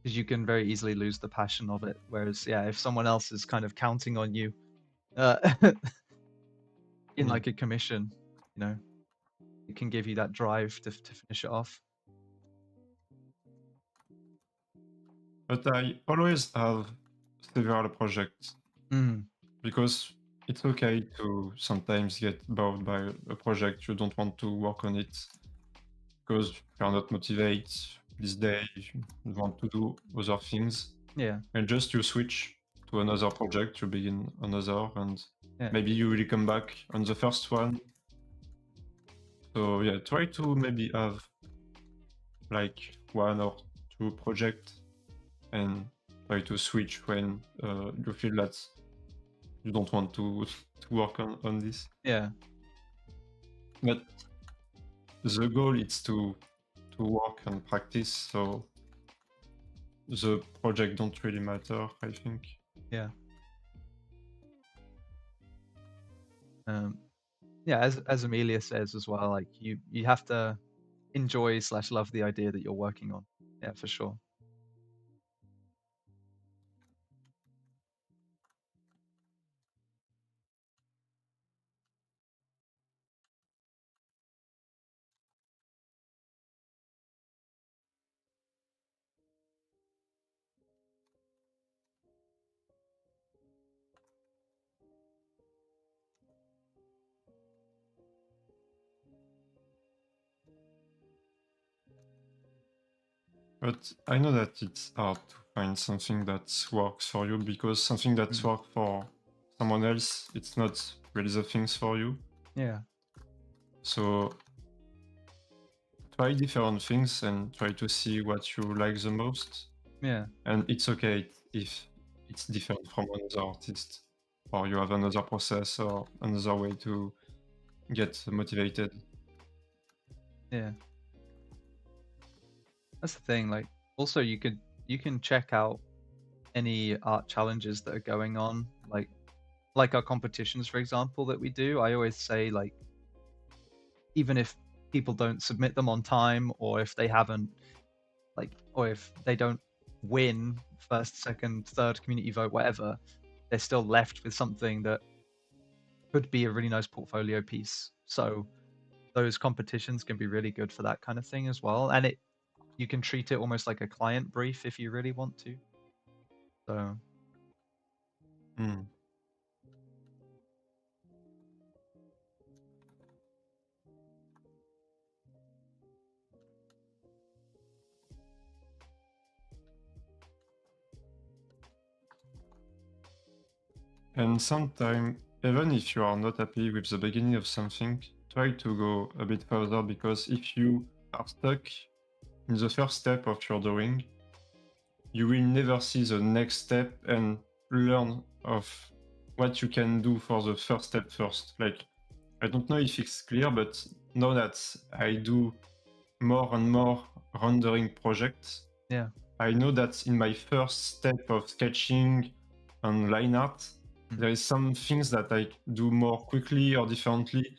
because you can very easily lose the passion of it. Whereas, yeah, if someone else is kind of counting on you uh, in Mm. like a commission, you know, it can give you that drive to finish it off. But I always have several projects Mm, because it's okay to sometimes get bored by a project you don't want to work on it because you're not motivated this day, you want to do other things, yeah, and just you switch to another project, you begin another, and yeah, maybe you really come back on the first one. So yeah, try to maybe have like one or two projects and try to switch when you feel that you don't want to to work on this. yeah, But the goal is to work and practice, so the project don't really matter, I think. yeah. Um, yeah, as Amelia says as well, like you have to enjoy slash love the idea that you're working on. Yeah, for sure. But I know that it's hard to find something that works for you because something that Mm, works for someone else, it's not really the things for you. yeah, So try different things and try to see what you like the most. yeah, And it's okay if it's different from another artist, or you have another process or another way to get motivated. yeah. That's the thing. Like, also you can check out any art challenges that are going on, like our competitions, for example, that we do. I always say, like, even if people don't submit them on time, or if they haven't, like, or if they don't win first, second, third community vote, whatever, they're still left with something that could be a really nice portfolio piece. So those competitions can be really good for that kind of thing as well. And you can treat it almost like a client brief if you really want to. So Hmm. And sometimes, even if you are not happy with the beginning of something, try to go a bit further, because if you are stuck in the first step of your drawing, you will never see the next step and learn of what you can do for the first step first. Like, I don't know if it's clear, but now that I do more and more rendering projects, yeah. I know that in my first step of sketching and line art, Mm. there is some things that I do more quickly or differently,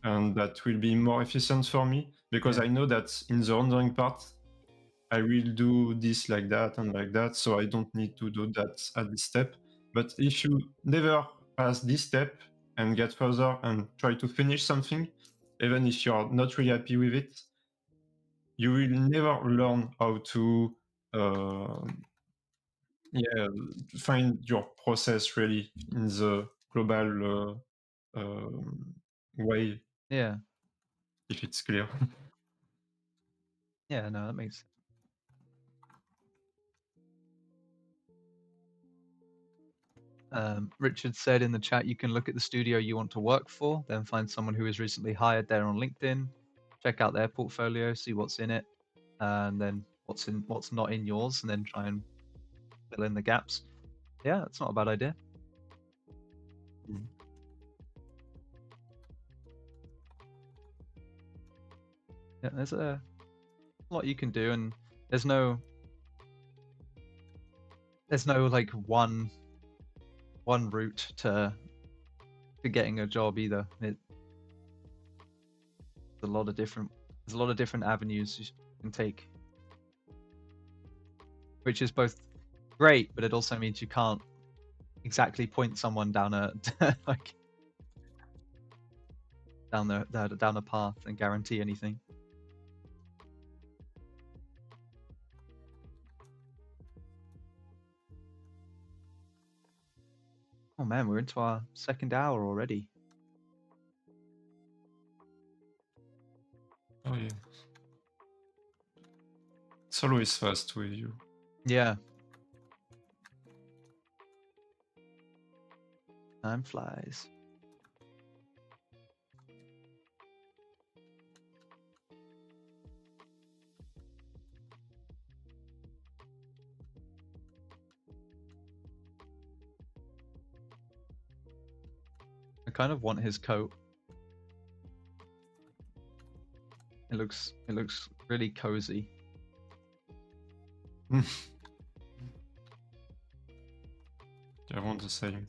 and that will be more efficient for me, because Yeah. I know that in the rendering part, I will do this like that and like that, so I don't need to do that at this step. But if you never pass this step and get further and try to finish something, even if you're not really happy with it, you will never learn how to yeah, find your process really in the global way, Yeah. if it's clear. Yeah. No, that makes. Richard said in the chat, you can look at the studio you want to work for, then find someone who is recently hired there on LinkedIn, check out their portfolio, see what's in it, and then what's not in yours, and then try and fill in the gaps. Yeah, that's not a bad idea. Mm. Yeah, there's a lot you can do, and there's no like one route to getting a job either. A lot of different there's a lot of different avenues you can take, which is both great, but it also means you can't exactly point someone down a like down a path and guarantee anything. Oh man, we're into our second hour already. Oh yeah. It's always fast with you. Yeah, time flies. I kind of want his coat. It looks really cozy. I want the same.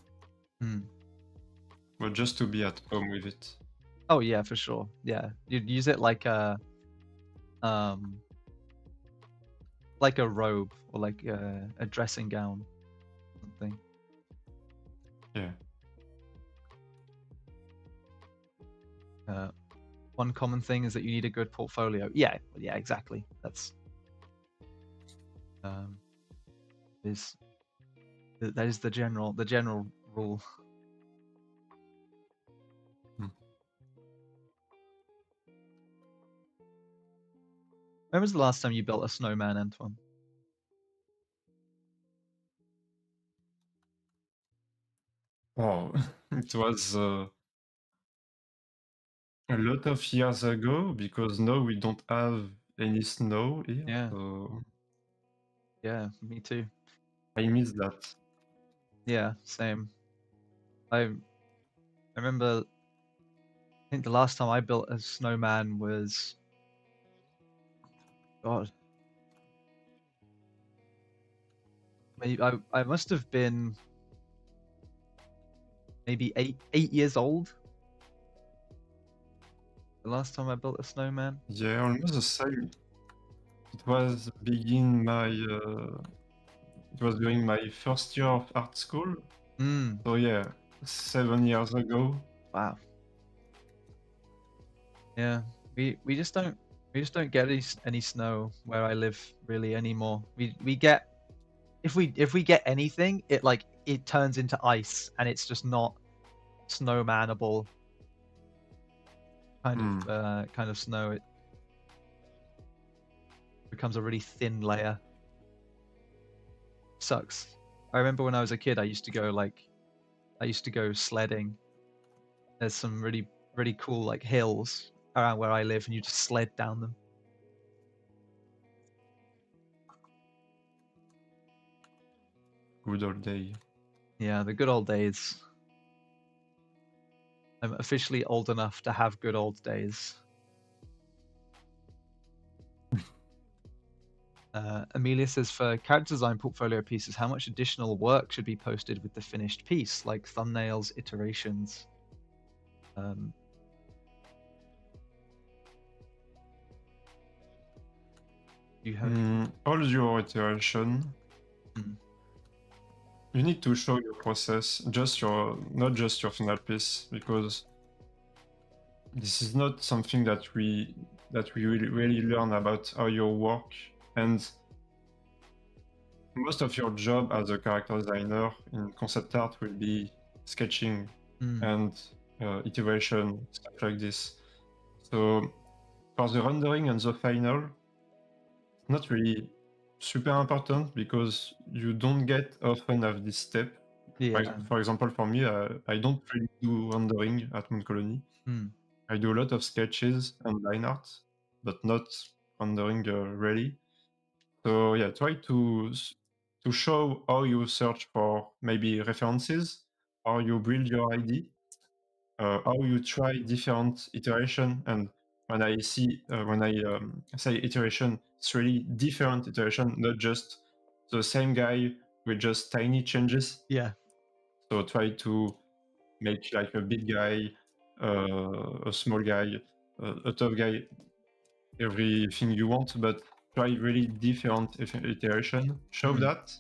Hmm. But just to be at home with it. Oh yeah, for sure. Yeah, you'd use it um like a robe or like a dressing gown, something. Yeah. Uh, one common thing is that you need a good portfolio. Yeah, yeah, exactly. That's um is that is the general rule. Mm. When was the last time you built a snowman, Antoine? Oh, it was a lot of years ago, because now we don't have any snow here, Yeah, so yeah, me too. I miss that. Yeah, same. I remember. I think the last time I built a snowman was God, maybe I must have been maybe 8 years old the last time I built a snowman. Yeah, almost the same. It was begin my it was during my first year of art school. Mm, So yeah, 7 years ago. wow. Yeah, we just don't get any snow where I live really anymore. We get if we get anything, it turns into ice and it's just not snowmanable Hmm. kind of snow. It becomes a really thin layer. Sucks. I remember when I was a kid, I used to go sledding. There's some really cool like hills around where I live, and you just sled down them. Good old day. Yeah, the good old days. I'm officially old enough to have good old days. Amelia says, for character design portfolio pieces, how much additional work should be posted with the finished piece, like thumbnails, iterations? Um, do you have any? All your iteration, Mm, you need to show your process, just your not just your final piece, because this is not something that we really learn about how you work, and most of your job as a character designer in concept art will be sketching mm, and iteration, stuff like this. So for the rendering and the final, it's not really super important because you don't get often of this step. yeah. For example, for me, I don't really do rendering at Moon Colony. Mm, I do a lot of sketches and line art, but not rendering really. So yeah, try to show how you search for maybe references, how you build your ID, how you try different iteration. And when I say iteration, it's really different iteration, not just the same guy with just tiny changes. yeah. So try to make like a big guy, a small guy, a tough guy, everything you want, but try really different iteration. Show Mm, that,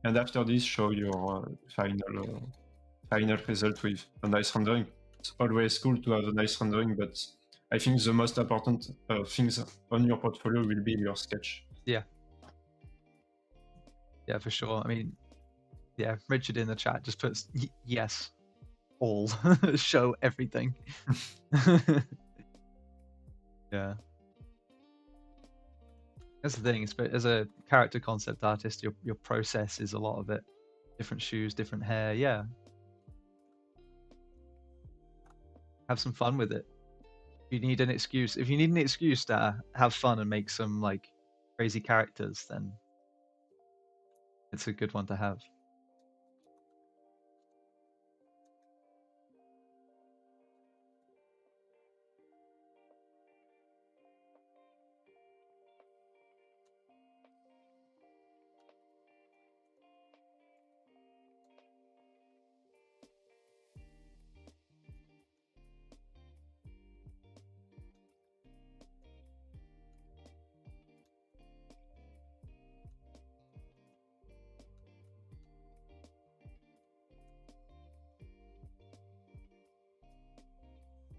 and after this, show your final result with a nice rendering. It's always cool to have a nice rendering, but I think the most important things on your portfolio will be your sketch. yeah. Yeah, for sure. I mean, yeah, Richard in the chat just puts yes, all show everything. Yeah, that's the thing. But as a character concept artist, your process is a lot of it. Different shoes, different hair. Yeah, have some fun with it. If you need an excuse to have fun and make some like crazy characters, then it's a good one to have.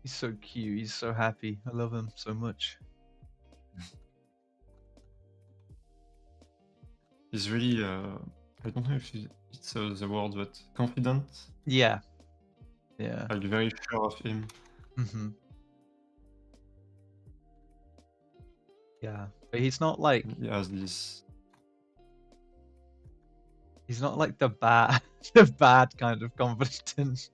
He's so cute. He's so happy. I love him so much. He's really, I don't know if it's the word, but confident, Yeah, yeah. like very sure of him. Hmm. Yeah, but he's not like He has this. he's not like the bad the bad kind of confident.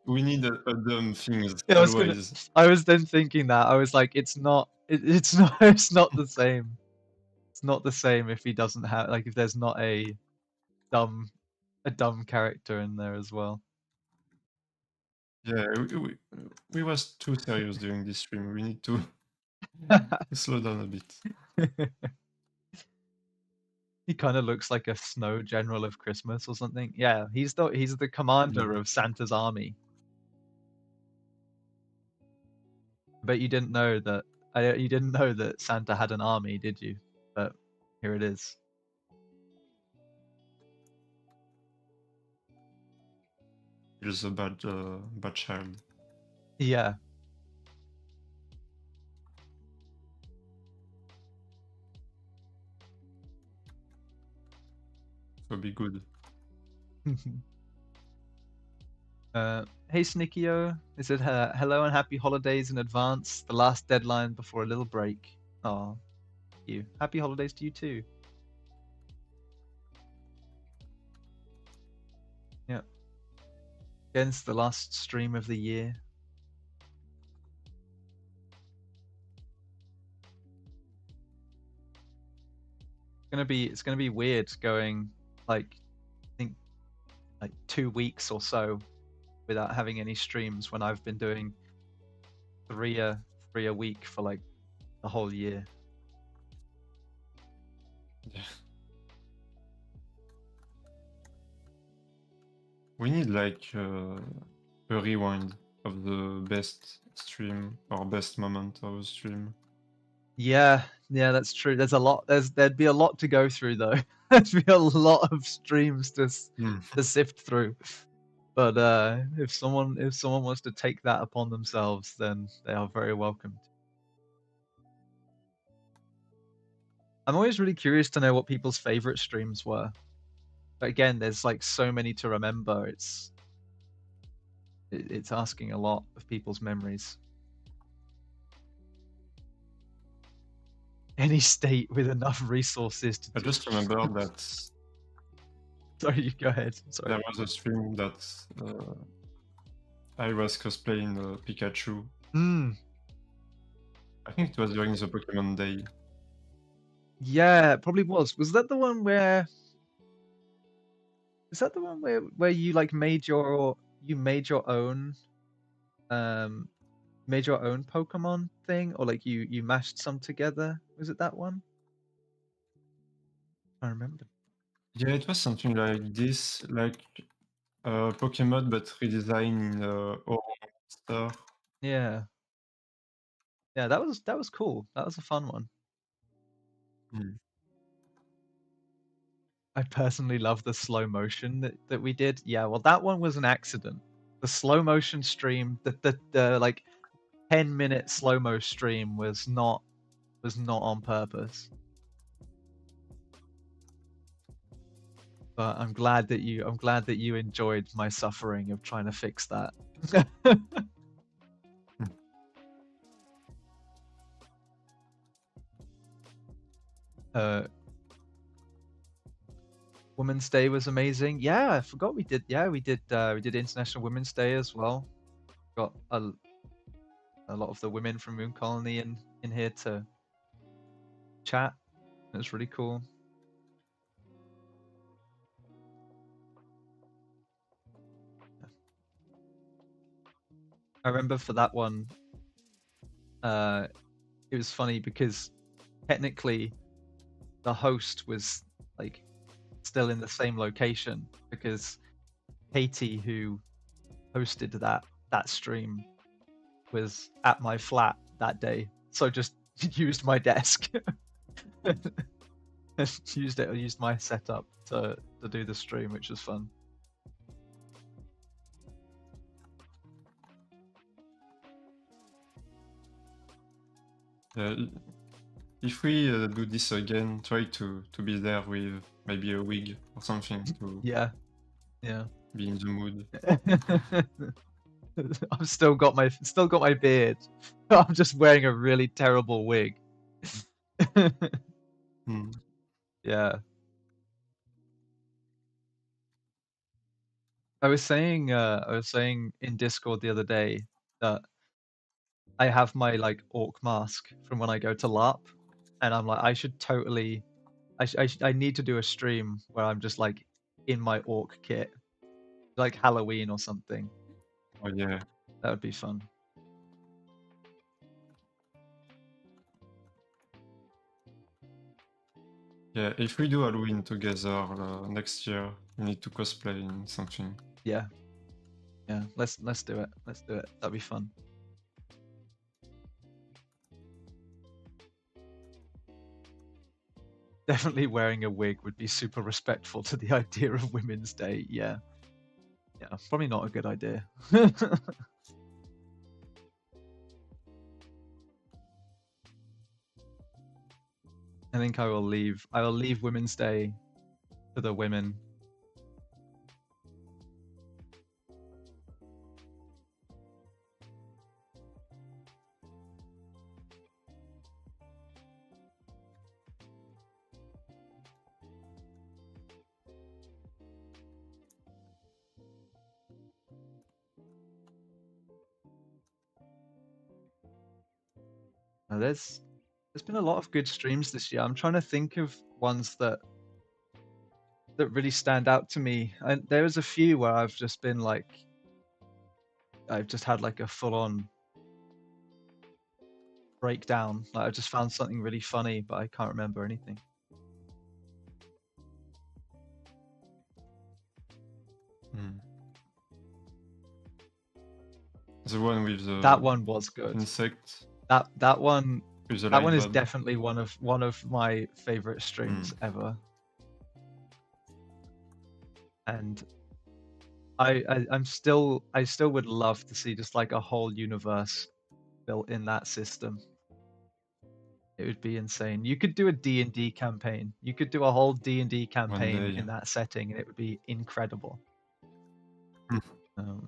We need a dumb things Yeah, always. I was then thinking that I was like, it's not it's not the same. It's not the same if he doesn't have like if there's not dumb a dumb character in there as well. Yeah, we was too serious during this stream. We need to Slow down a bit. He kind of looks like a snow general of Christmas or something. Yeah, he's the commander Yeah. of Santa's army. But you didn't know that you didn't know that Santa had an army, did you? But here it is. He's a bad child. Yeah. So be good. Hey Snickio, it said hello and happy holidays in advance. The last deadline before a little break. Oh, you. Happy holidays to you too. Yeah. Against the last stream of the year. It's gonna be weird going like I think like 2 weeks or so without having any streams when I've been doing three a three a week for like the whole year. Yeah. We need like a rewind of the best stream or best moment of a stream. Yeah, yeah, that's true. There'd be a lot to go through though. There'd be a lot of streams Hmm. to sift through. But if someone wants to take that upon themselves, then they are very welcome. I'm always really curious to know what people's favorite streams were. But again, there's like so many to remember. It's asking a lot of people's memories. Any state with enough resources to I do. just remember that Sorry, you go ahead. Sorry. there was a stream that I was cosplaying Pikachu. Hmm. I think it was during the Pokemon Day. Yeah, it probably was. Was that the one where? Is that the one where you like made your own um made your own Pokemon thing, or like you mashed some together? Was it that one? I remember. Yeah, it was something like this, like Pokemon but redesigned in Orange Star. Yeah, yeah, that was cool. That was a fun one. Hmm. I personally love the slow motion that we did. Yeah, well, that one was an accident. The slow motion stream, the like 10-minute slow mo stream was not on purpose. But I'm glad that you enjoyed my suffering of trying to fix that. uh Women's Day was amazing. Yeah, I forgot we did. Yeah, we did International Women's Day as well. Got a lot of the women from Moon Colony in here to chat. It was really cool. I remember for that one, uh, it was funny because technically the host was like still in the same location because Katie, who hosted that stream, was at my flat that day, so just used my desk. Used my setup to do the stream, which was fun. Uh, if we do this again, try to be there with maybe a wig or something to Yeah, yeah. be in the mood. I've still got my beard. I'm just wearing a really terrible wig. Hmm. Yeah. I was saying in Discord the other day that I have my like orc mask from when I go to LARP, and I'm like, I need to do a stream where I'm just like in my orc kit, like Halloween or something. Oh yeah. That would be fun. Yeah, if we do Halloween together next year, we need to cosplay in something. Yeah, yeah. Let's do it. Let's do it. That'd be fun. Definitely wearing a wig would be super respectful to the idea of Women's Day. Yeah, yeah. Probably not a good idea. I think I will leave. I will leave Women's Day to the women. There's been a lot of good streams this year. I'm trying to think of ones that really stand out to me. And there was a few where I've just been like, I've just had like a full on breakdown. Like I just found something really funny, but I can't remember anything. The one with the That one was good. insect. That one With the that light one is bulb. definitely one of my favorite streams ever. And I still would love to see just like a whole universe built in that system. It would be insane. You could do a D&D campaign. You could do a whole D&D campaign day. in that setting, and it would be incredible. Hmm.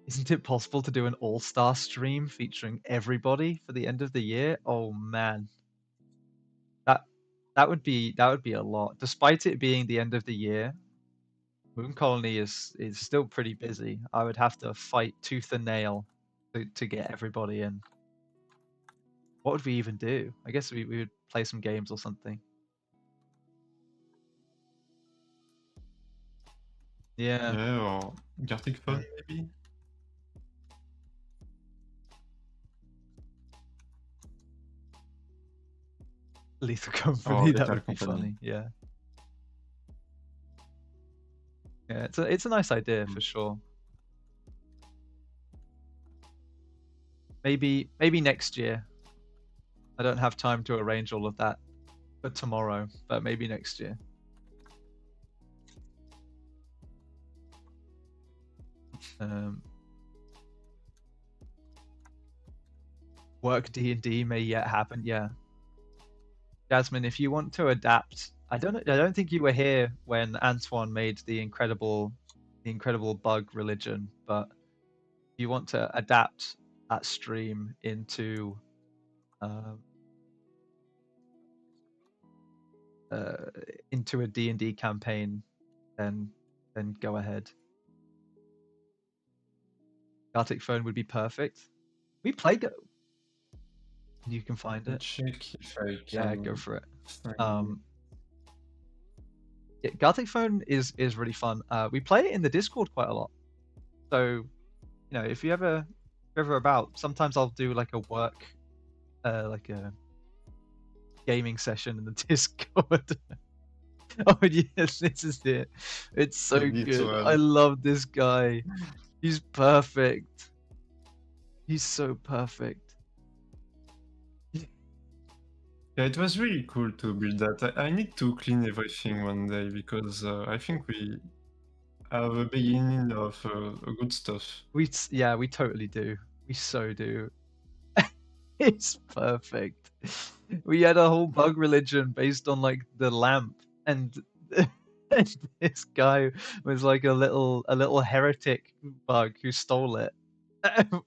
Isn't it possible to do an all-star stream featuring everybody for the end of the year? Oh man, that would be a lot. Despite it being the end of the year, Moon Colony is still pretty busy. I would have to fight tooth and nail to get everybody in. What would we even do? I guess we would play some games or something. Yeah. Yeah, or Gartic Phone maybe? Lethal Or Company, that Lethal would be Company. funny. Yeah. Yeah, it's a nice idea for sure. Maybe next year. I don't have time to arrange all of that for tomorrow, but maybe next year. Work D&D may yet happen. Yeah, Jasmine, if you want to adapt, I don't think you were here when Antoine made the incredible bug religion, but if you want to adapt that stream into a D&D campaign, then go ahead. Gartic Phone would be perfect. We played it. You can find it. Check if I can. Yeah, go for it. Find... Yeah, Gartic Phone is really fun. We play it in the Discord quite a lot. So, you know, if you're ever about, sometimes I'll do like a work, like a gaming session in the Discord. Oh yes, this is it. It's so good. I love this guy. He's perfect. He's so perfect. Yeah, it was really cool to build that. I need to clean everything one day because I think we have a beginning of good stuff. We totally do. We so do. It's perfect. We had a whole bug religion based on like the lamp, and, and this guy was like a little heretic bug who stole it. And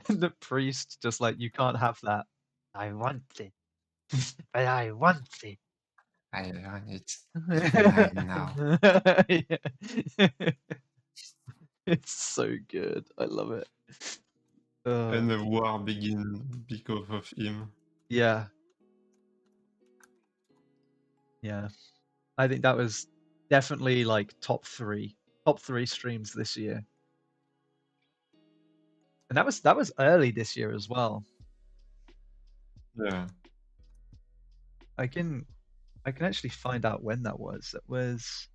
the priest just like, you can't have that. I want it, but I want it. I want it right now. It's so good. I love it. And the war begin because of him. Yeah. Yeah. I think that was definitely like top three streams this year. And that was early this year as well. Yeah. I can I can actually find out when that was. That was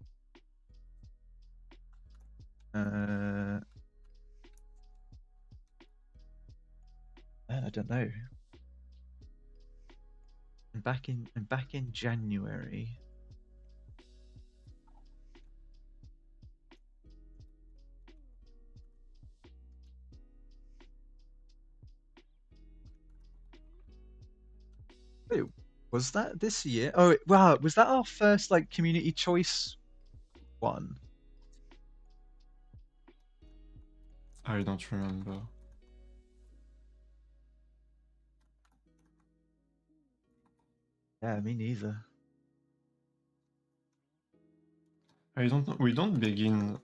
man, I don't know. And back in January. Wait, was that this year? Oh, wow, was that our first like community choice one? I don't remember. Yeah, me neither. I don't know. We don't begin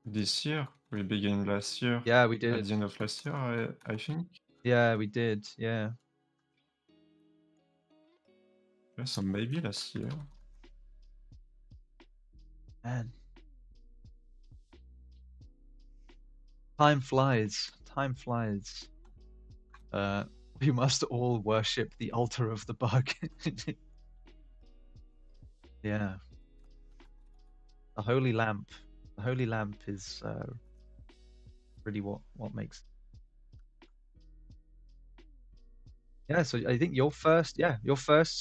this year. We began last year, Yeah, we at did. the end of last year, I think. Yeah, we did. Yeah. Yeah, so maybe last year. Man, time flies. Time flies. Uh, we must all worship the altar of the bug. Yeah, the holy lamp. The holy lamp is really what makes. Yeah, so I think your first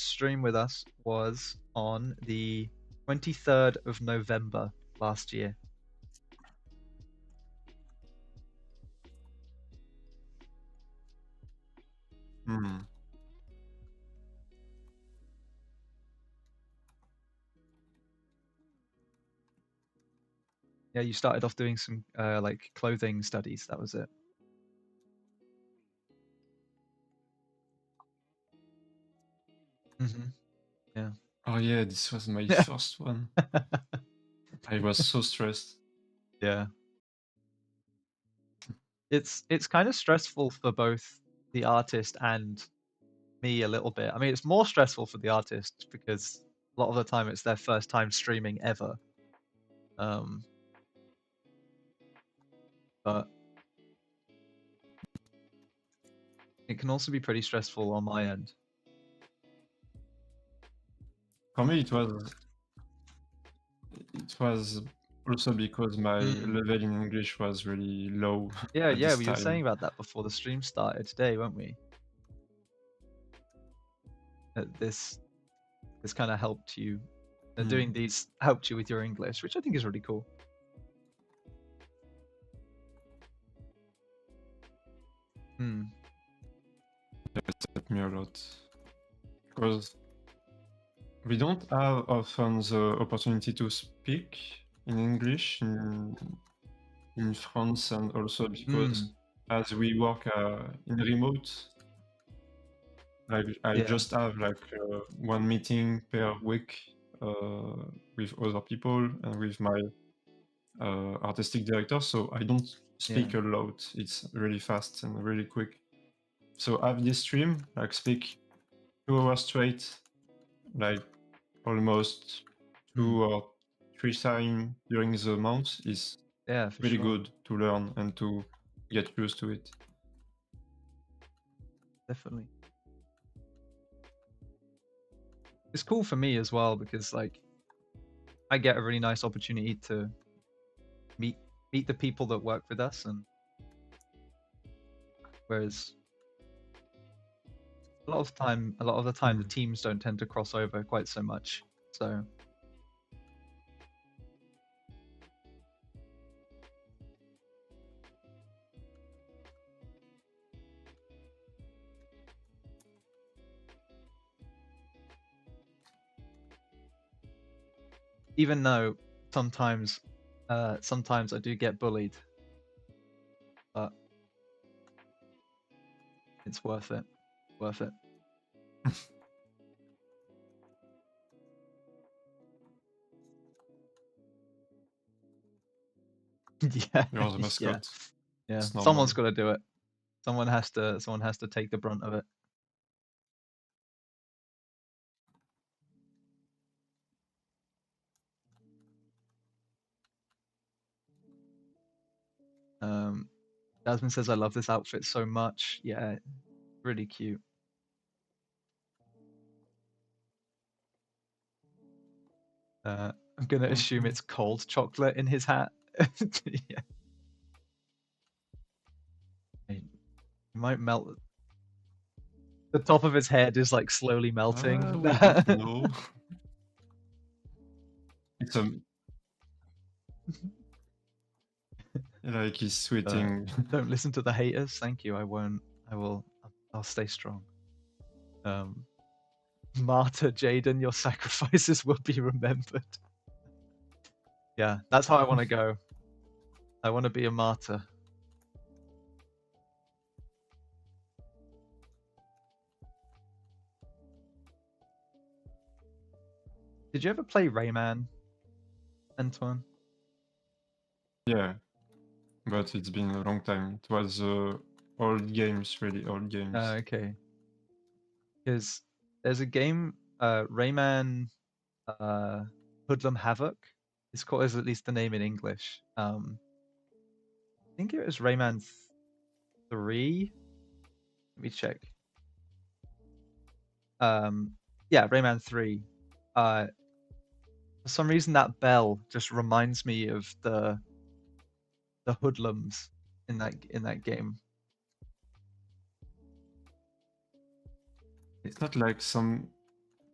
stream with us was on the 23rd of November last year. Hmm. Yeah, you started off doing some like clothing studies. That was it. Yeah. Oh yeah, this was my Yeah. first one. I was so stressed. Yeah. It's kind of stressful for both the artist and me a little bit. I mean, it's more stressful for the artist because a lot of the time it's their first time streaming ever. Um, but it can also be pretty stressful on my end. For me, it was also because my Mm. level in English was really low Yeah, at yeah, this we were saying time. about that before the stream started today, weren't we? That this kind of helped you. Doing Hmm. these helped you with your English, which I think is really cool. Hmm. It helped me a lot because we don't have often the opportunity to speak in English in France, and also Hmm. because as we work in remote, like I Yeah. just have like one meeting per week uh, with other people and with my artistic director, so I don't Yeah. speak a lot. It's really fast and really quick. So have this stream, like speak 2 hours straight, like almost Hmm. 2 or 3 times during the month is Yeah, for really sure. good to learn and to get used to it. Definitely. It's cool for me as well because like I get a really nice opportunity to meet meet the people that work with us, and whereas a lot of the time the Hmm. teams don't tend to cross over quite so much. So even though sometimes sometimes I do get bullied, but it's worth it. Worth it. Yeah. You're the Yeah. mascot. Yeah. It's Someone's normal. got to do it. Someone has to take the brunt of it. Um Jasmine says I love this outfit so much. Yeah, really cute. I'm gonna assume it's cold chocolate in his hat. Yeah. He might melt. The top of his head is like slowly melting. We don't know. It's like he's sweating. Don't listen to the haters. Thank you. I won't. I will. I'll stay strong. Martyr Jaden, your sacrifices will be remembered. Yeah, that's how I want to go. I want to be a martyr. Did you ever play Rayman, Antoine? Yeah, but it's been a long time. It was old games, really old games. Okay. Because there's a game, Rayman Hoodlum Havoc. It's called, is at least the name in English. I think it was Rayman 3. Let me check. Yeah, Rayman 3. For some reason that bell just reminds me of the hoodlums in that game. It's not like some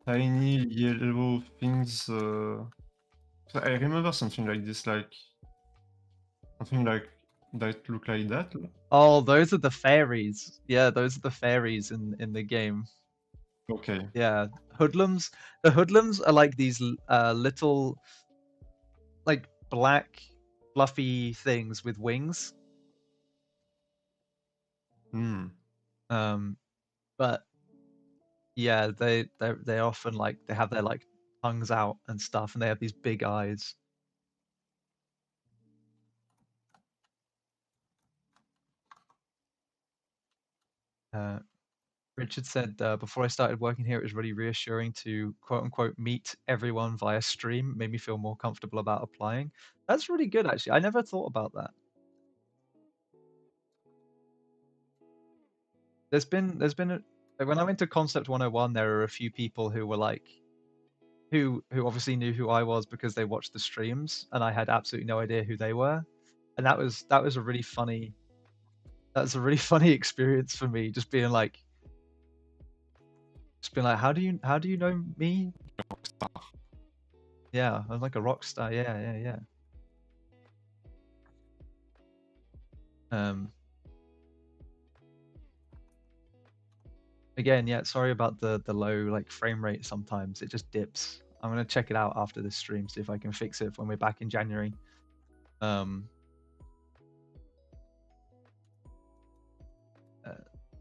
tiny yellow things. I remember something like this, like something like that look like that. Oh, those are the fairies. Yeah, those are the fairies in the game. Okay. Yeah, hoodlums. The hoodlums are like these little, like black, fluffy things with wings. But yeah, they often like they have their like tongues out and stuff, and they have these big eyes. Richard said, before I started working here, it was really reassuring to quote unquote meet everyone via stream. Made me feel more comfortable about applying. That's really good, actually. I never thought about that. There's been when I went to Concept 101, there were a few people who were like, who obviously knew who I was because they watched the streams, and I had absolutely no idea who they were, and that was a really funny. That's a really funny experience for me, just being like, how do you know me? Yeah, I'm like a rock star. Yeah. Again, yeah, sorry about the low like frame rate sometimes. It just dips. I'm gonna check it out after this stream, see if I can fix it when we're back in January.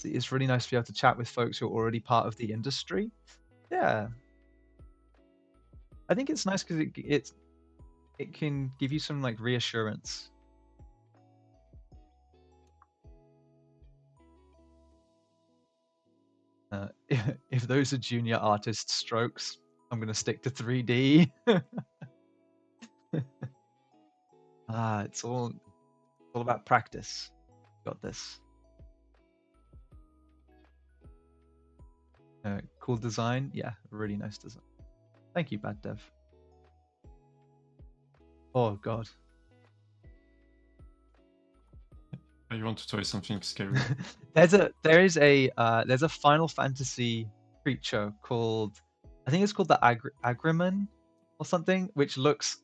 It's really nice to be able to chat with folks who are already part of the industry. Yeah. I think it's nice because it can give you some like reassurance. If those are junior artist strokes, I'm gonna stick to 3D. It's all about practice. Got this. Cool design. Yeah, really nice design. Thank you, Bad Dev. Oh God. I want to try something scary. there is a Final Fantasy creature called, I think it's called the Agriman or something, which looks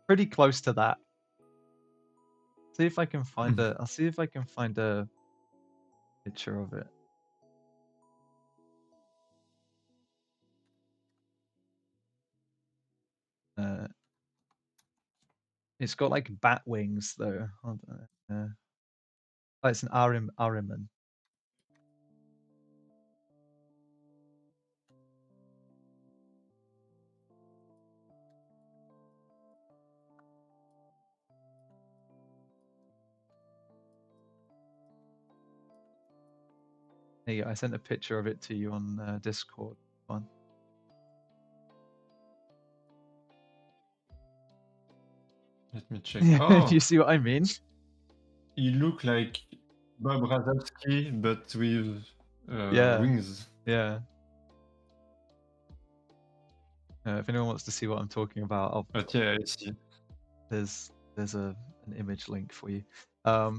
pretty close to that. See if I can find I'll see if I can find a picture of it. It's got like bat wings though. Oh, it's an Ariman. There you go. I sent a picture of it to you on Discord. One. Let me check. Do you see what I mean? You look like Bob Razowski, but with Yeah. wings. Yeah. If anyone wants to see what I'm talking about, But yeah, I see. there's an image link for you. Bad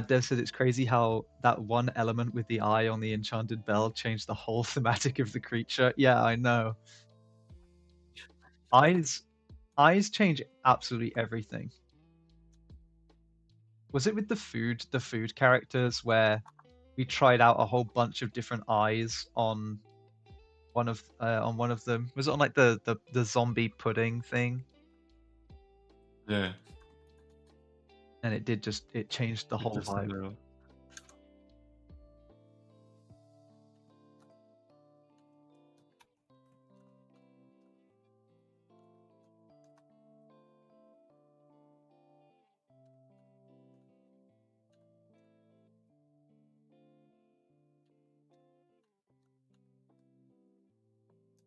Dev said it's crazy how that one element with the eye on the enchanted bell changed the whole thematic of the creature. Yeah, I know. Eyes change absolutely everything. Was it with the food characters where we tried out a whole bunch of different eyes on one of them? Was it on like the zombie pudding thing? Yeah. And it changed the It whole just had vibe. a...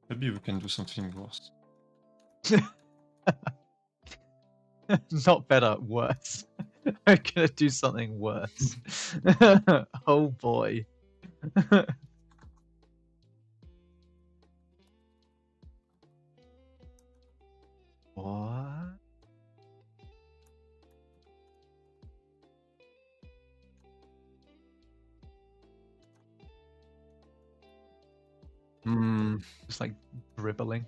Maybe we can do something worse. Not better, worse. I'm gonna do something worse. Oh boy. What? Just like dribbling.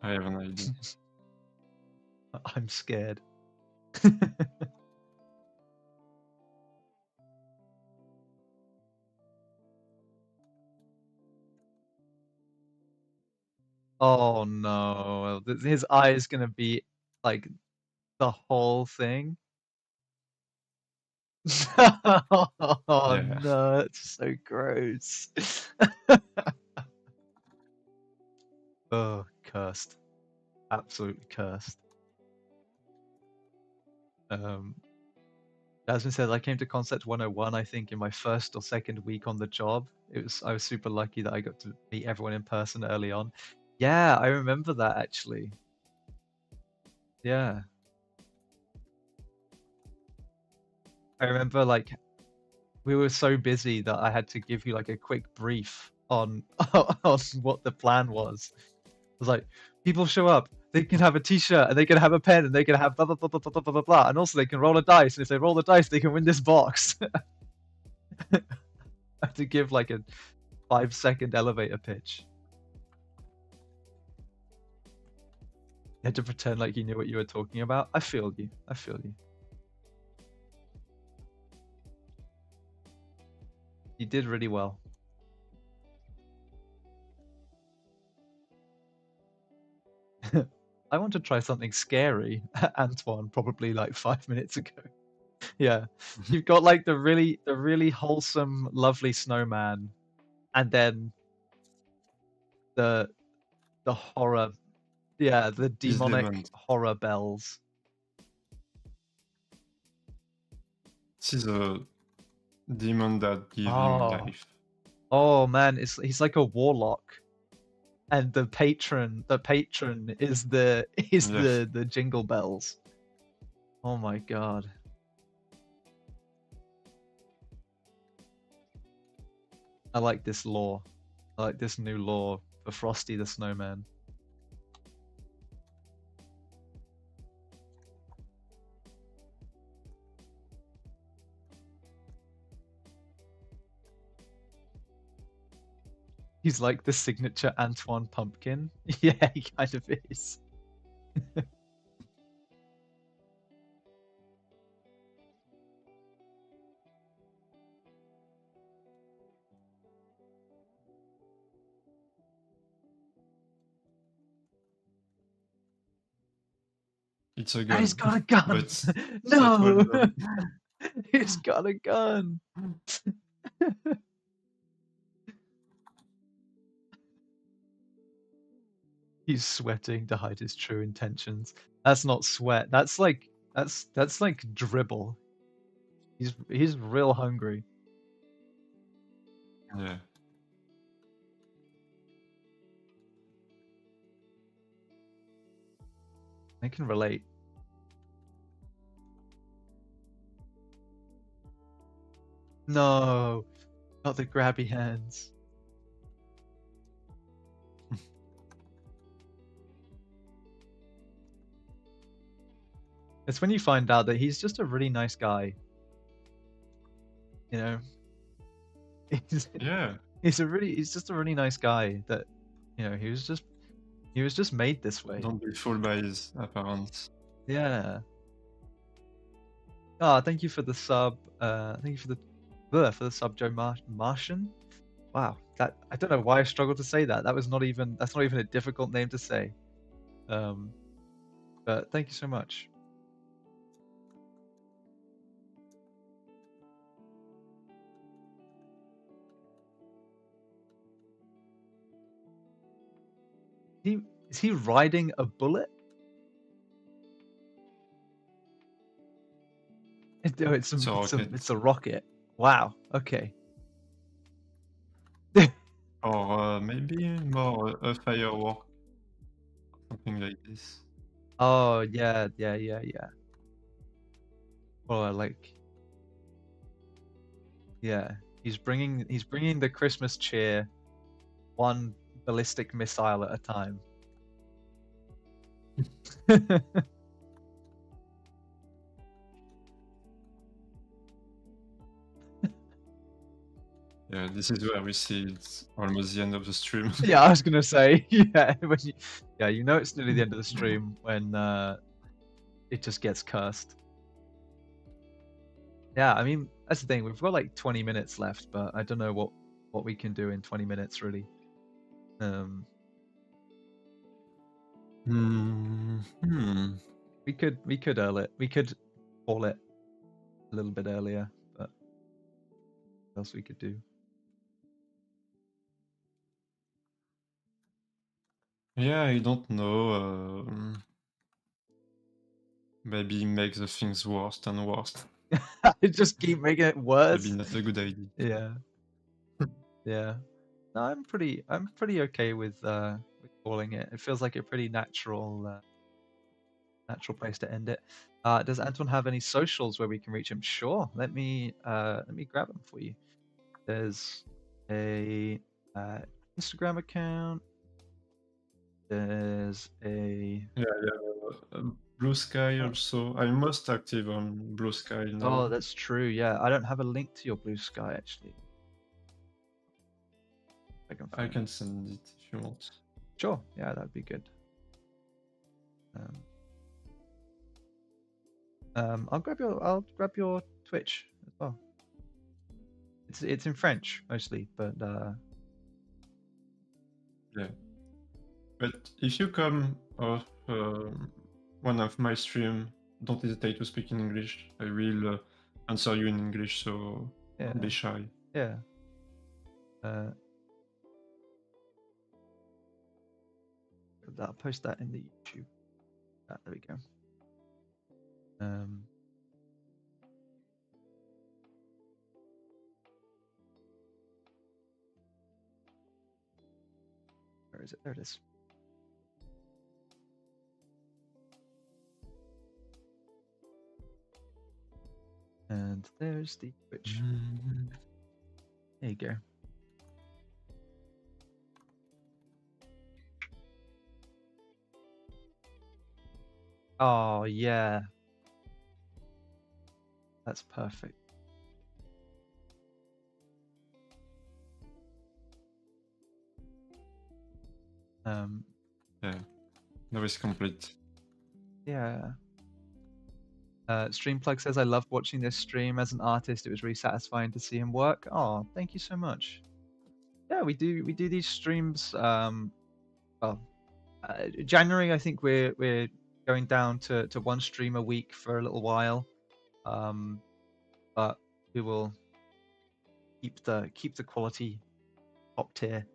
I have an idea. I'm scared. Oh no. His eye is gonna be like the whole thing. Oh Yeah. no, it's so gross. Oh, cursed. Absolutely cursed. Jasmine says I came to Concept 101, I think, in my first or second week on the job. I was super lucky that I got to meet everyone in person early on. Yeah, I remember that actually. Yeah. I remember like we were so busy that I had to give you like a quick brief on on what the plan was. It was like people show up, they can have a t-shirt and they can have a pen and they can have blah blah blah blah blah blah blah blah, and also they can roll a dice, and if they roll the dice they can win this box. I had to give like a 5-second elevator pitch. You had to pretend like you knew what you were talking about. I feel you. I feel you. You did really well. I want to try something scary, Antoine, probably like 5 minutes ago. Yeah. You've got like the really wholesome, lovely snowman, and then the horror, yeah, the This demon. demonic horror bells. This is a demon that gives him Oh, life. oh man, he's like a warlock, and the patron is Yeah. the jingle bells. Oh my god. I like this lore. I like this new lore for Frosty the Snowman. He's like the signature Antoine Pumpkin. Yeah, he kind of is. It's a And he's gun. got a gun! But that No! will... He's got a gun! He's sweating to hide his true intentions. That's not sweat. That's like dribble. He's real hungry. Yeah. I can relate. No. Not the grabby hands. It's when you find out that he's just a really nice guy. You know, he's Yeah, he's just a really nice guy that, you know, he was just made this way. don't be fooled by his appearance. Yeah. Ah, thank you for the sub. Thank you for the sub, Joe Martian. Wow, that I don't know why I struggled to say that. That's not even a difficult name to say. Um, but thank you so much. He is he riding a bullet? No, It's a rocket. it's a rocket. Wow. Okay. Or maybe more a firework, something like this. Oh yeah, yeah, yeah, yeah. Or like, yeah, he's bringing the Christmas cheer, one ballistic missile at a time. Yeah, this is where we see it's almost the end of the stream. Yeah, I was gonna say, yeah, yeah, you know it's nearly the end of the stream when it just gets cursed. Yeah, I mean that's the thing. We've got like 20 minutes left, but I don't know what we can do in 20 minutes really. Um, Hmm. we could earl it. We could call it a little bit earlier, but what else we could do? Yeah, I don't know. Maybe make the things worse and worse. Just keep making it Maybe worse. not a good idea. Yeah, yeah. No, I'm pretty okay with calling it. It feels like a pretty natural place to end it. Does Anton have any socials where we can reach him? Sure. Let me grab them for you. There's a Instagram account. There's a Yeah, yeah. Blue Sky also. I'm most active on Blue Sky oh, now. that's true. Yeah, I don't have a link to your Blue Sky actually. I can I find can it. send it if you want. Sure. Yeah, that'd be good. I'll grab your Twitch as well. It's in French mostly, but Yeah. But if you come off one of my stream, don't hesitate to speak in English. I will answer you in English, so yeah, don't be shy. yeah. Uh, I'll post that in the YouTube. Ah, there we go. Where is it? There it is. And there's the Twitch. There you go. Oh yeah, that's perfect. Yeah, now it's complete. Yeah. Streamplug says, I loved watching this stream. As an artist, it was really satisfying to see him work. Oh, thank you so much. Yeah, we do these streams. Well, January, I think we're going down to one stream a week for a little while. But we will keep the quality top tier.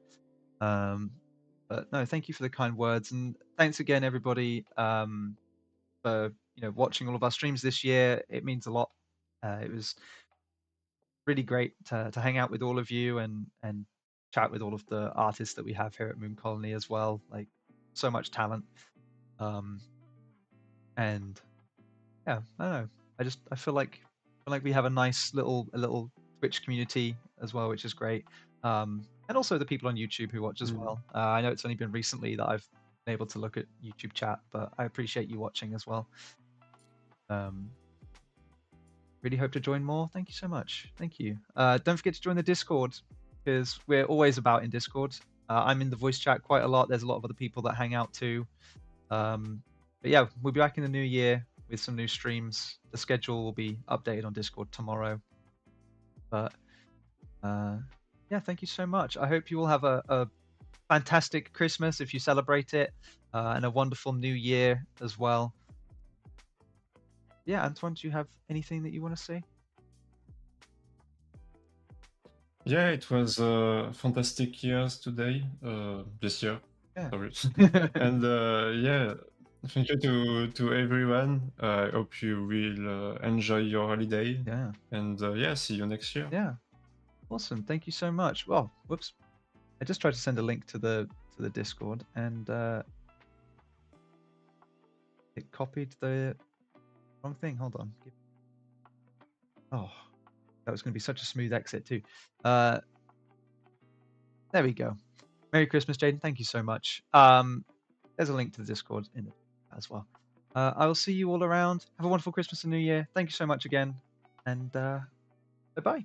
But no, thank you for the kind words, and thanks again, everybody, for watching all of our streams this year. It means a lot. It was really great to hang out with all of you and chat with all of the artists that we have here at Moon Colony as well. Like so much talent. And yeah, I don't know. I feel like we have a nice little Twitch community as well, which is great. And also the people on YouTube who watch as Mm. well. I know it's only been recently that I've been able to look at YouTube chat, but I appreciate you watching as well. Um, really hope to join more. Thank you so much. Thank you. Don't forget to join the Discord because we're always about in Discord. I'm in the voice chat quite a lot. There's a lot of other people that hang out too. But yeah, we'll be back in the new year with some new streams. The schedule will be updated on Discord tomorrow. But yeah, thank you so much. I hope you all have a fantastic Christmas if you celebrate it, and a wonderful new year as well. Yeah, Antoine, do you have anything that you want to say? Yeah, it was fantastic years today, this year. Yeah. Sorry. And yeah, thank you to everyone. I hope you will enjoy your holiday. Yeah. And yeah, see you next year. Yeah. Awesome. Thank you so much. Well, whoops. I just tried to send a link to the Discord and it copied the wrong thing. Hold on. Oh, that was going to be such a smooth exit too. There we go. Merry Christmas, Jaden. Thank you so much. There's a link to the Discord in the as well. I will see you all around. Have a wonderful Christmas and New Year. Thank you so much again, and bye bye.